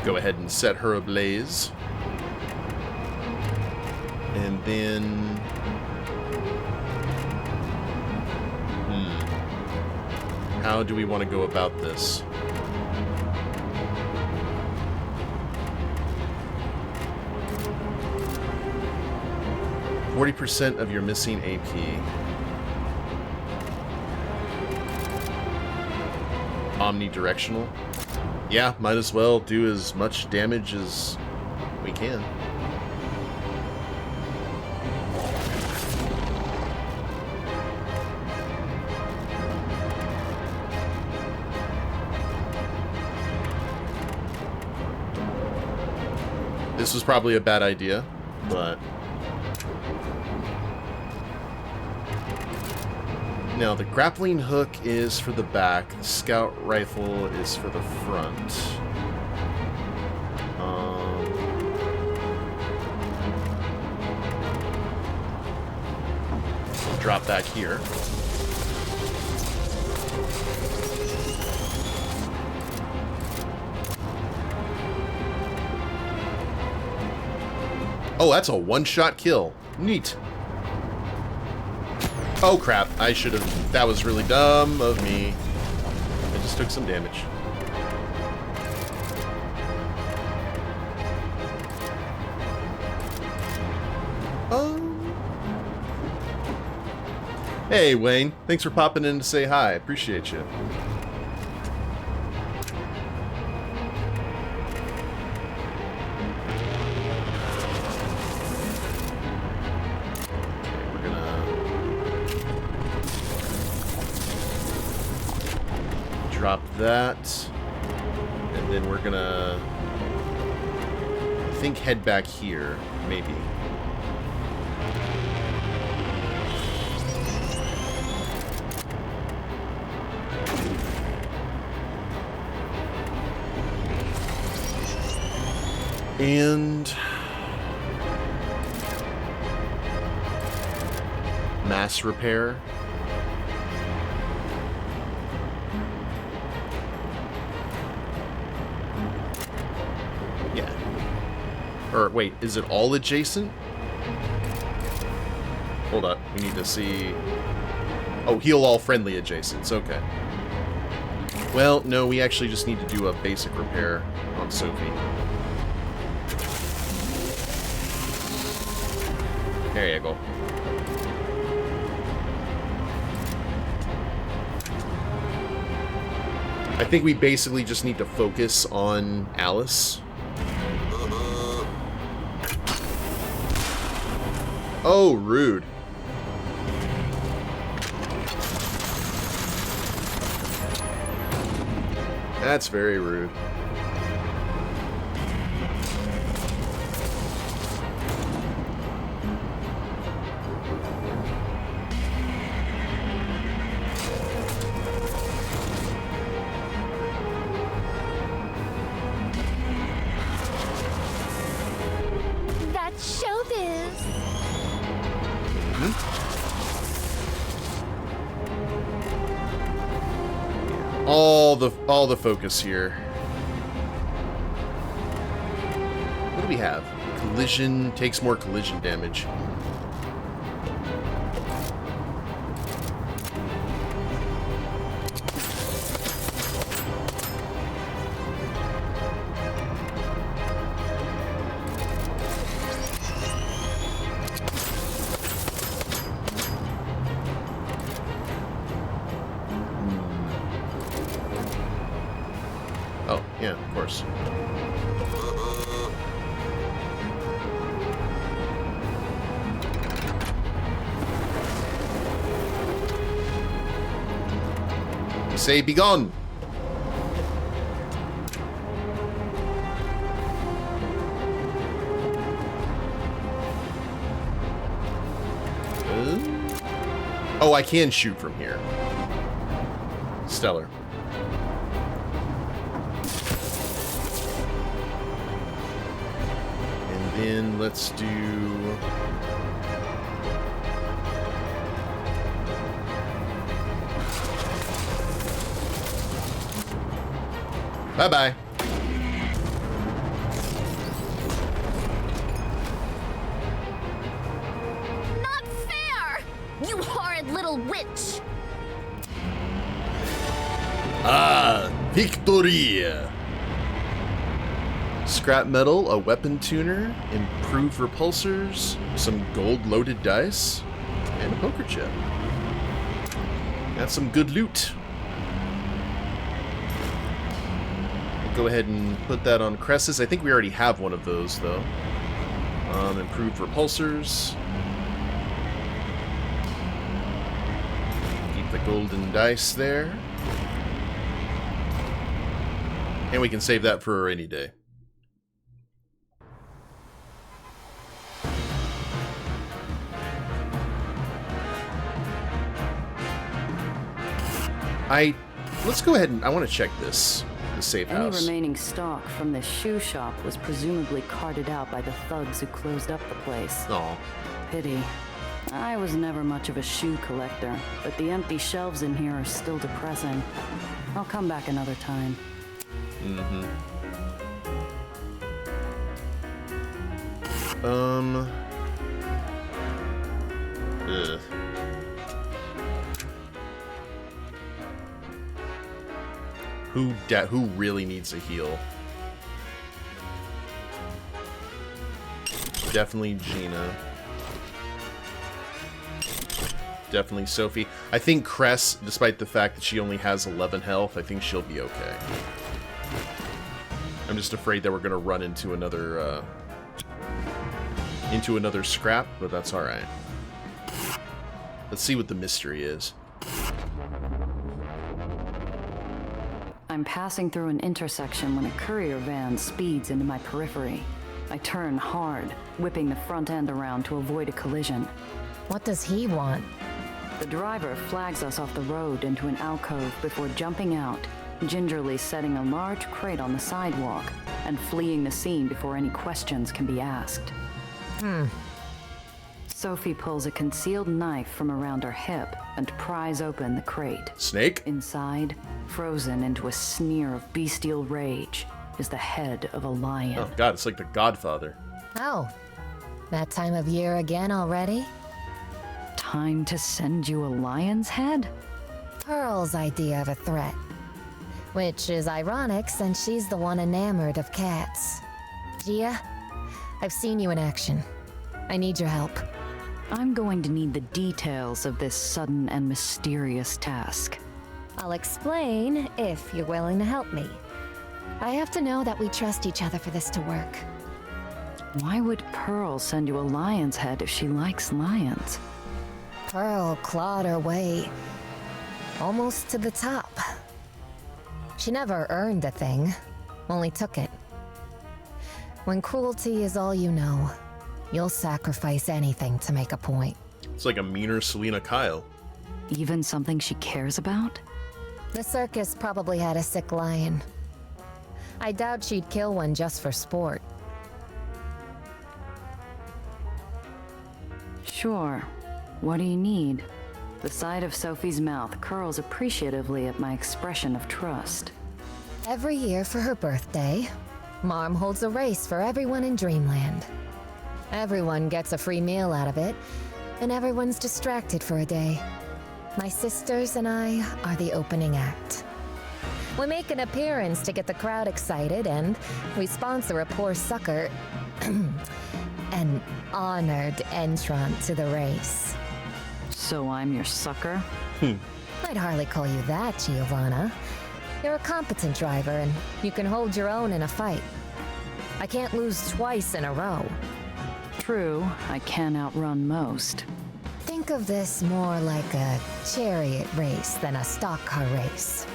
Go ahead and set her ablaze. And then... how do we want to go about this? %, of your missing AP. Omnidirectional. Yeah, might as well do as much damage as we can. This was probably a bad idea, but... Now, the grappling hook is for the back, the scout rifle is for the front. drop back here. Oh, that's a one-shot kill. Neat. Oh, crap. I should have... That was really dumb of me. I just took some damage. Hey, Wayne. Thanks for popping in to say hi. Appreciate you. Drop that, and then we're gonna, I think, head back here, maybe. And mass repair. Or, wait, is it all adjacent? Hold up, we need to see... Oh, heal all friendly adjacents, okay. Well, no, we actually just need to do a basic repair on Sophie. There you go. I think we basically just need to focus on Alice. Oh, rude. That's very rude. That's showbiz. All the focus here. What do we have? Collision takes more collision damage. Oh, yeah, of course. We say be gone. Oh, I can shoot from here. Stellar. And then let's do... Bye-bye. Not fair! You horrid little witch! Ah, Victoria! Scrap metal, a weapon tuner, improved repulsors, some gold-loaded dice, and a poker chip. That's some good loot. Go ahead and put that on Cresses. I think we already have one of those, though. Improved repulsors. Keep the golden dice there. And we can save that for a rainy day. Let's go ahead and I want to check this. The safe house. Any remaining stock from the shoe shop was presumably carted out by the thugs who closed up the place. Aw. Pity. I was never much of a shoe collector, but the empty shelves in here are still depressing. I'll come back another time. Ugh. Who really needs a heal? Definitely Gina. Definitely Sophie. I think Cress, despite the fact that she only has 11 health, I think she'll be okay. I'm just afraid that we're gonna run into another scrap, but that's all right. Let's see what the mystery is. I'm passing through an intersection when a courier van speeds into my periphery. I turn hard, whipping the front end around to avoid a collision. What does he want? The driver flags us off the road into an alcove before jumping out, gingerly setting a large crate on the sidewalk, and fleeing the scene before any questions can be asked. Sophie pulls a concealed knife from around her hip and pries open the crate. Snake? Inside, frozen into a sneer of bestial rage, is the head of a lion. Oh god, it's like the Godfather. Oh, that time of year again already? Time to send you a lion's head? Pearl's idea of a threat. Which is ironic since she's the one enamored of cats. Gia, I've seen you in action. I need your help. I'm going to need the details of this sudden and mysterious task. I'll explain if you're willing to help me. I have to know that we trust each other for this to work. Why would Pearl send you a lion's head if she likes lions? Pearl clawed her way almost to the top. She never earned a thing, only took it. When cruelty is all you know, you'll sacrifice anything to make a point. It's like a meaner Selena Kyle. Even something she cares about? The circus probably had a sick lion. I doubt she'd kill one just for sport. Sure. What do you need? The side of Sophie's mouth curls appreciatively at my expression of trust. Every year for her birthday, Marm holds a race for everyone in Dreamland. Everyone gets a free meal out of it, and everyone's distracted for a day. My sisters and I are the opening act. We make an appearance to get the crowd excited, and we sponsor a poor sucker an honored entrant to the race. So I'm your sucker? I'd hardly call you that, Giovanna. You're a competent driver, and you can hold your own in a fight. I can't lose twice in a row. True, I can outrun most. Think of this more like a chariot race than a stock car race.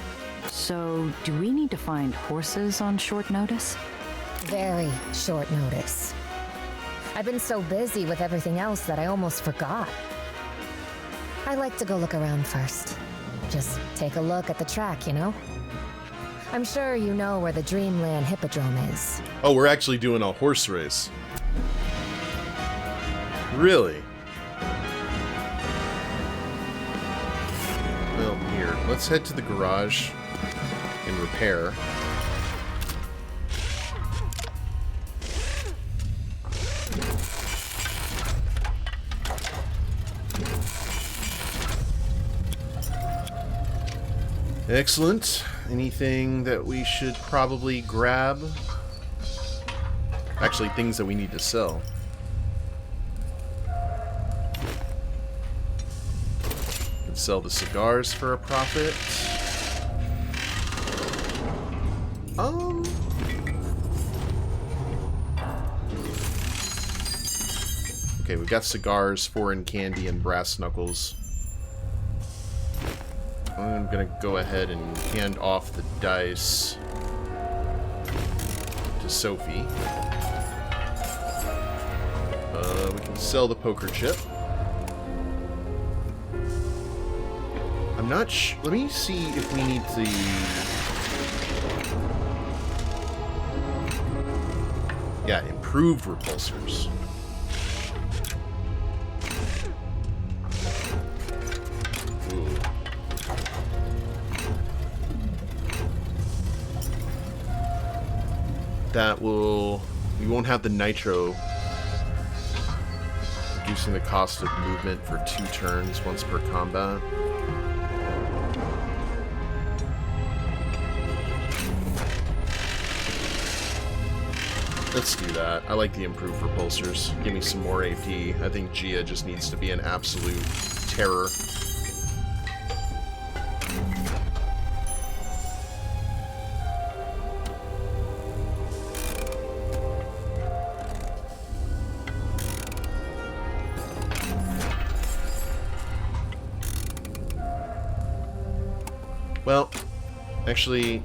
So, do we need to find horses on short notice? Very short notice. I've been so busy with everything else that I almost forgot. I like to go look around first. Just take a look at the track, you know? I'm sure you know where the Dreamland Hippodrome is. Oh, we're actually doing a horse race. Really? Well, here, let's head to the garage and repair. Excellent. Anything that we should probably grab? Actually, things that we need to sell. Can sell the cigars for a profit. Okay, we've got cigars, foreign candy, and brass knuckles. I'm gonna go ahead and hand off the dice to Sophie. We can sell the poker chip. I'm not sure. Let me see if we need to. Yeah, improved repulsors. we won't have the nitro, reducing the cost of movement for 2 turns once per combat. Let's do that. I like the improved repulsors. Give me some more AP. I think Gia just needs to be an absolute terror. Well, actually,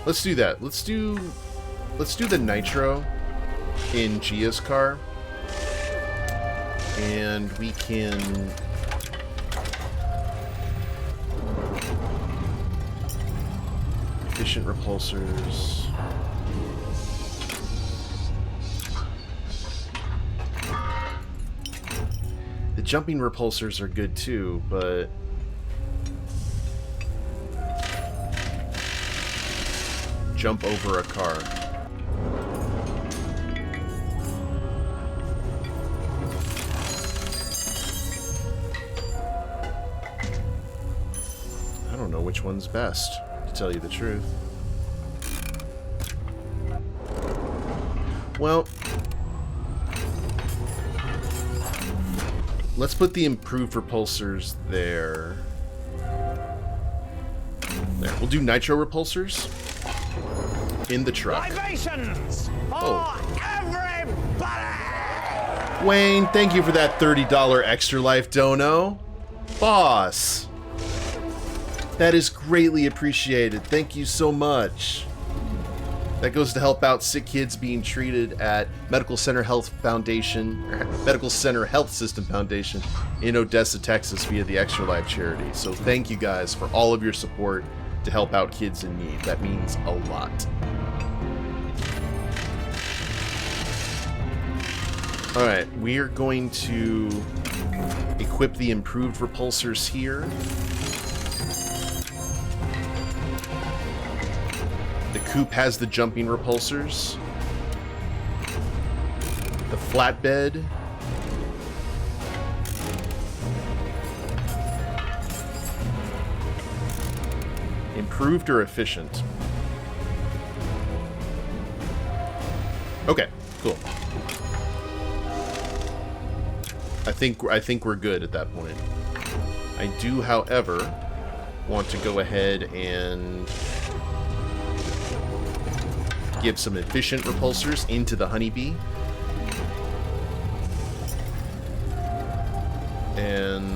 let's do that. Let's do the nitro in Gia's car, and we can efficient repulsors. The jumping repulsors are good too, but jump over a car. I don't know which one's best, to tell you the truth. Well, let's put the improved repulsors there. There. We'll do nitro repulsors in the truck. Libations for everybody! Wayne, thank you for that $30 extra life dono. Boss. That is greatly appreciated. Thank you so much. That goes to help out sick kids being treated at Medical Center Health Foundation, or Medical Center Health System Foundation in Odessa, Texas via the Extra Life charity. So thank you guys for all of your support to help out kids in need. That means a lot. Alright, we are going to equip the improved repulsors here. The coupe has the jumping repulsors. The flatbed. Improved or efficient? Okay, cool. I think we're good at that point. I do, however, want to go ahead and give some efficient repulsors into the honeybee. And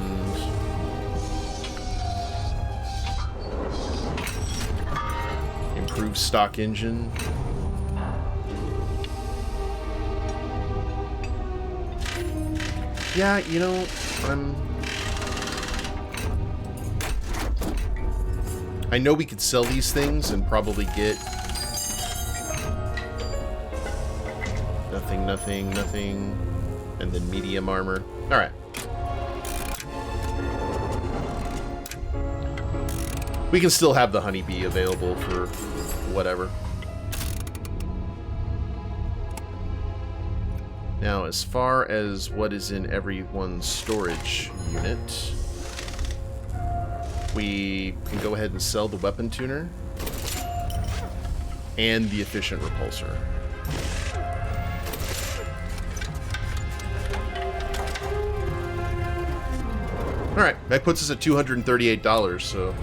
improve stock engine. Yeah, you know, I know we could sell these things and probably get nothing, and then medium armor. Alright. We can still have the honeybee available for whatever. Now, as far as what is in everyone's storage unit, we can go ahead and sell the weapon tuner and the efficient repulsor. Alright, that puts us at $238, so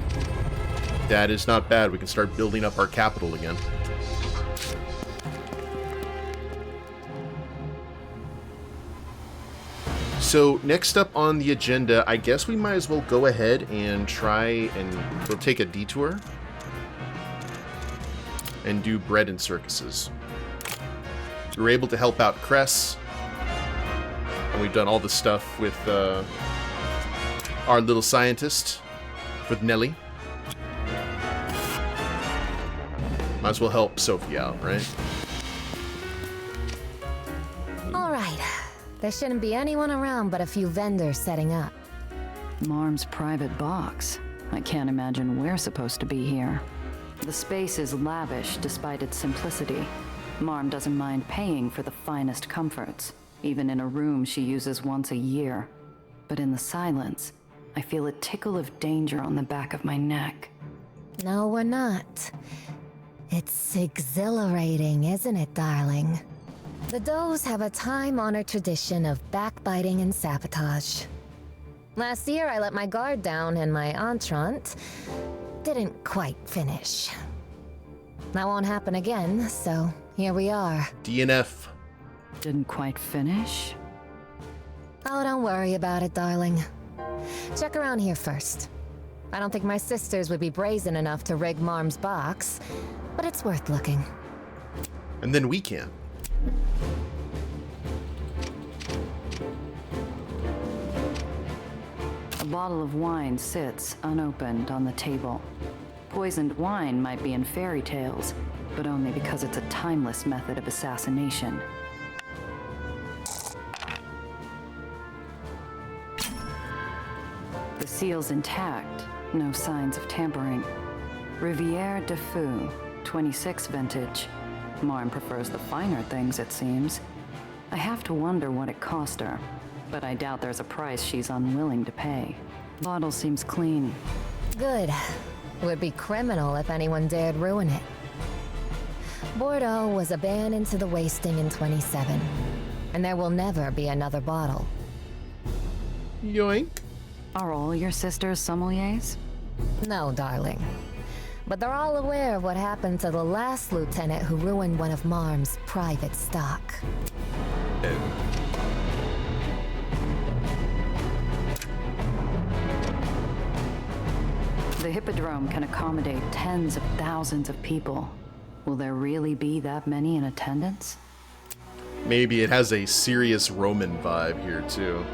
that is not bad. We can start building up our capital again. So next up on the agenda, I guess we might as well go ahead and try and we'll take a detour and do bread and circuses. We were able to help out Cress, and we've done all the stuff with our little scientist, with Nelly. Might as well help Sophie out, right? All right. There shouldn't be anyone around but a few vendors setting up. Marm's private box. I can't imagine we're supposed to be here. The space is lavish despite its simplicity. Marm doesn't mind paying for the finest comforts, even in a room she uses once a year. But in the silence, I feel a tickle of danger on the back of my neck. No, we're not. It's exhilarating, isn't it, darling? The Does have a time-honored tradition of backbiting and sabotage. Last year, I let my guard down and my entrant didn't quite finish. That won't happen again, so here we are. DNF. Didn't quite finish? Oh, don't worry about it, darling. Check around here first. I don't think my sisters would be brazen enough to rig Marm's box, but it's worth looking. And then we can. A bottle of wine sits unopened on the table. Poisoned wine might be in fairy tales, but only because it's a timeless method of assassination. The seal's intact, no signs of tampering. Rivière de Fou, 26 vintage. Marm prefers the finer things, it seems. I have to wonder what it cost her, but I doubt there's a price she's unwilling to pay. Bottle seems clean. Good. Would be criminal if anyone dared ruin it. Bordeaux was abandoned to the wasting in 27, and there will never be another bottle. Yoink. Are all your sisters sommeliers? No, darling. But they're all aware of what happened to the last lieutenant who ruined one of Marm's private stock. The Hippodrome can accommodate tens of thousands of people. Will there really be that many in attendance? Maybe it has a serious Roman vibe here, too.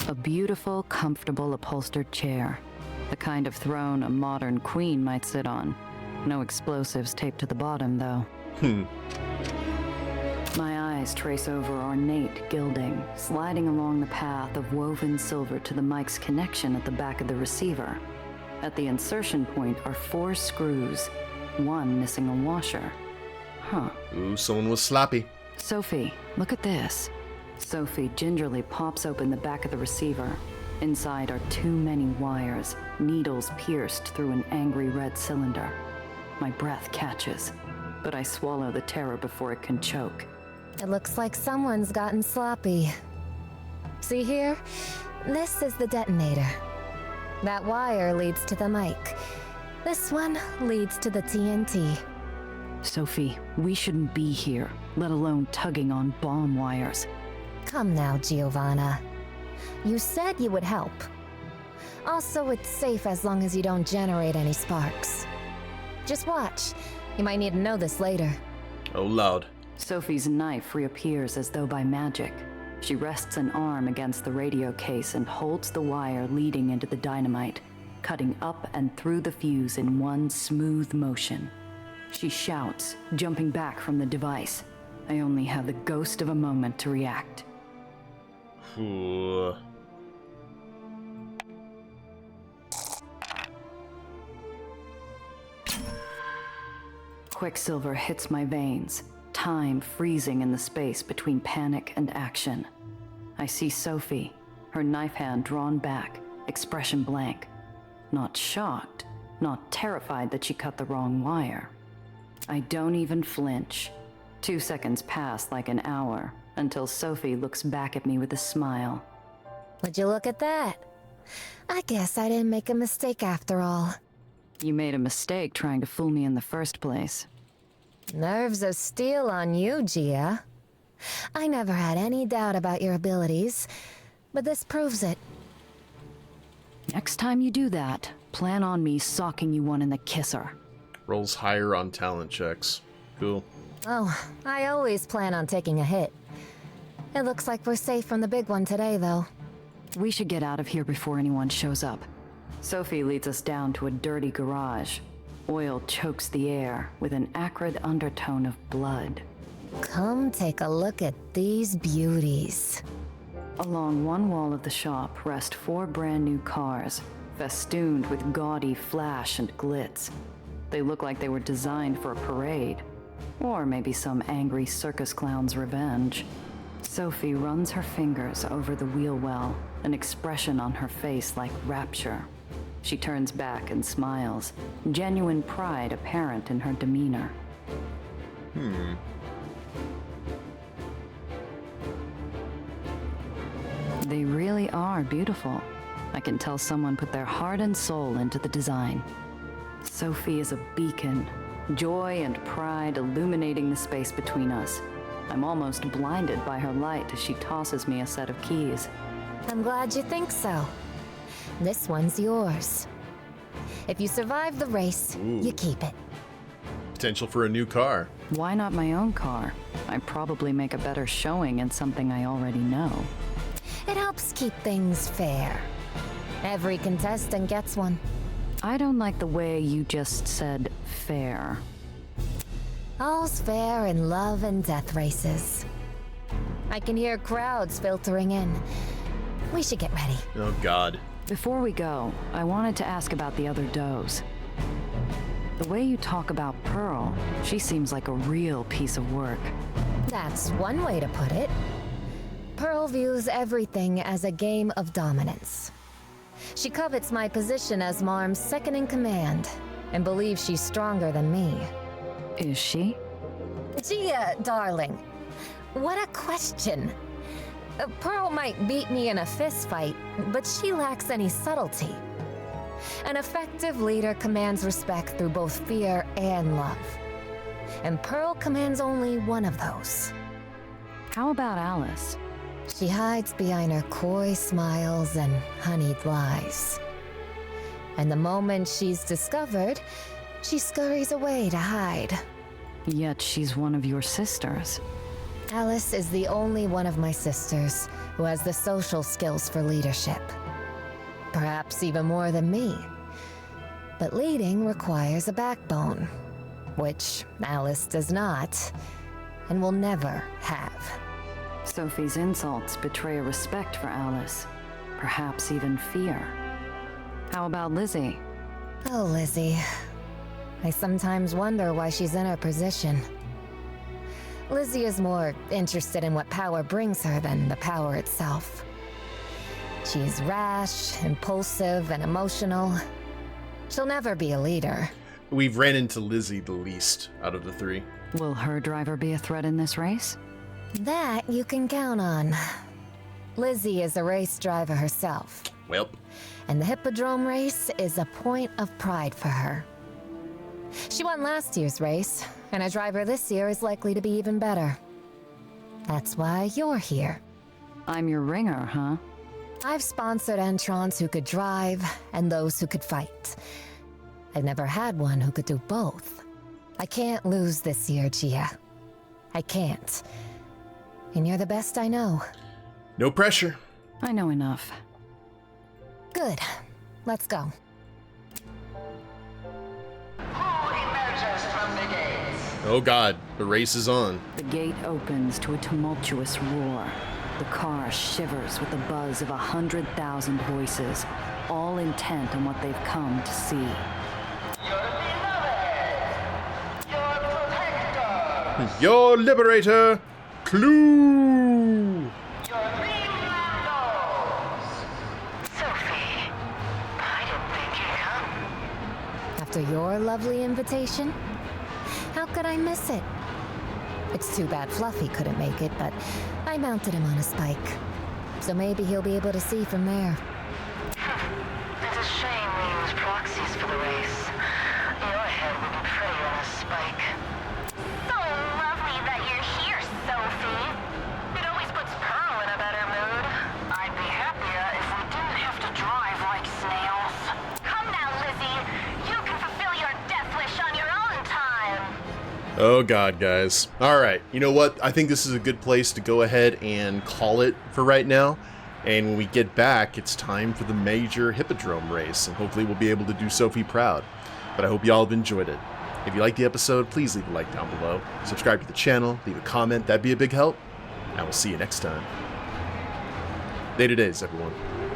A beautiful, comfortable, upholstered chair. The kind of throne a modern queen might sit on. No explosives taped to the bottom, though. My eyes trace over ornate gilding, sliding along the path of woven silver to the mic's connection at the back of the receiver. At the insertion point are 4 screws, one missing a washer. Huh. Ooh, someone was sloppy. Sophie, look at this. Sophie gingerly pops open the back of the receiver. Inside are too many wires, needles pierced through an angry red cylinder. My breath catches, but I swallow the terror before it can choke. It looks like someone's gotten sloppy. See here? This is the detonator. That wire leads to the mic. This one leads to the TNT. Sophie, we shouldn't be here, let alone tugging on bomb wires. Come now, Giovanna. You said you would help. Also, it's safe as long as you don't generate any sparks. Just watch. You might need to know this later. Oh, loud. Sophie's knife reappears as though by magic. She rests an arm against the radio case and holds the wire leading into the dynamite, cutting up and through the fuse in one smooth motion. She shouts, jumping back from the device. I only have the ghost of a moment to react. Ooh. Quicksilver hits my veins, time freezing in the space between panic and action. I see Sophie, her knife hand drawn back, expression blank. Not shocked, not terrified that she cut the wrong wire. I don't even flinch. 2 seconds pass like an hour, until Sophie looks back at me with a smile. Would you look at that? I guess I didn't make a mistake after all. You made a mistake trying to fool me in the first place. Nerves of steel on you, Gia. I never had any doubt about your abilities, but this proves it. Next time you do that, plan on me socking you one in the kisser. Rolls higher on talent checks. Cool. Oh, I always plan on taking a hit. It looks like we're safe from the big one today, though. We should get out of here before anyone shows up. Sophie leads us down to a dirty garage. Oil chokes the air with an acrid undertone of blood. Come take a look at these beauties. Along one wall of the shop rest 4 brand new cars, festooned with gaudy flash and glitz. They look like they were designed for a parade, or maybe some angry circus clown's revenge. Sophie runs her fingers over the wheel well, an expression on her face like rapture. She turns back and smiles, genuine pride apparent in her demeanor. They really are beautiful. I can tell someone put their heart and soul into the design. Sophie is a beacon, joy and pride illuminating the space between us. I'm almost blinded by her light as she tosses me a set of keys. I'm glad you think so. This one's yours. If you survive the race, you keep it. Potential for a new car. Why not my own car? I probably make a better showing in something I already know. It helps keep things fair. Every contestant gets one. I don't like the way you just said fair. All's fair in love and death races. I can hear crowds filtering in. We should get ready. Oh, God. Before we go, I wanted to ask about the other does. The way you talk about Pearl, she seems like a real piece of work. That's one way to put it. Pearl views everything as a game of dominance. She covets my position as Marm's second-in-command, and believes she's stronger than me. Is she? Gia, darling. What a question. Pearl might beat me in a fistfight, but she lacks any subtlety. An effective leader commands respect through both fear and love. And Pearl commands only one of those. How about Alice? She hides behind her coy smiles and honeyed lies. And the moment she's discovered, she scurries away to hide. Yet she's one of your sisters. Alice is the only one of my sisters who has the social skills for leadership. Perhaps even more than me. But leading requires a backbone, which Alice does not, and will never have. Sophie's insults betray a respect for Alice, perhaps even fear. How about Lizzie? Oh, Lizzie. I sometimes wonder why she's in her position. Lizzie is more interested in what power brings her than the power itself. She's rash, impulsive, and emotional. She'll never be a leader. We've ran into Lizzie the least out of the 3. Will her driver be a threat in this race? That you can count on. Lizzie is a race driver herself. Well. And the Hippodrome race is a point of pride for her. She won last year's race, and a driver this year is likely to be even better. That's why you're here. I'm your ringer, huh? I've sponsored entrants who could drive, and those who could fight. I've never had one who could do both. I can't lose this year, Gia. I can't. And you're the best I know. No pressure. I know enough. Good. Let's go. Oh, God. The race is on. The gate opens to a tumultuous roar. The car shivers with the buzz of 100,000 voices, all intent on what they've come to see. Your liberator, Clue! After your lovely invitation? How could I miss it? It's too bad Fluffy couldn't make it, but I mounted him on a spike. So maybe he'll be able to see from there. It's a shame we use proxies for the race. Your head would be pretty on a spike. So lovely that you're here, Sophie. It always puts Pearl in a better mood. I'd be happier if we didn't have to drive like snails. Come now, Lizzie. You can fulfill your death wish on your own time. Oh, God, guys. All right. You know what? I think this is a good place to go ahead and call it for right now. And when we get back, it's time for the major Hippodrome race. And hopefully we'll be able to do Sophie proud. But I hope y'all have enjoyed it. If you liked the episode, please leave a like down below. Subscribe to the channel, leave a comment. That'd be a big help. And we'll see you next time. There it is, everyone.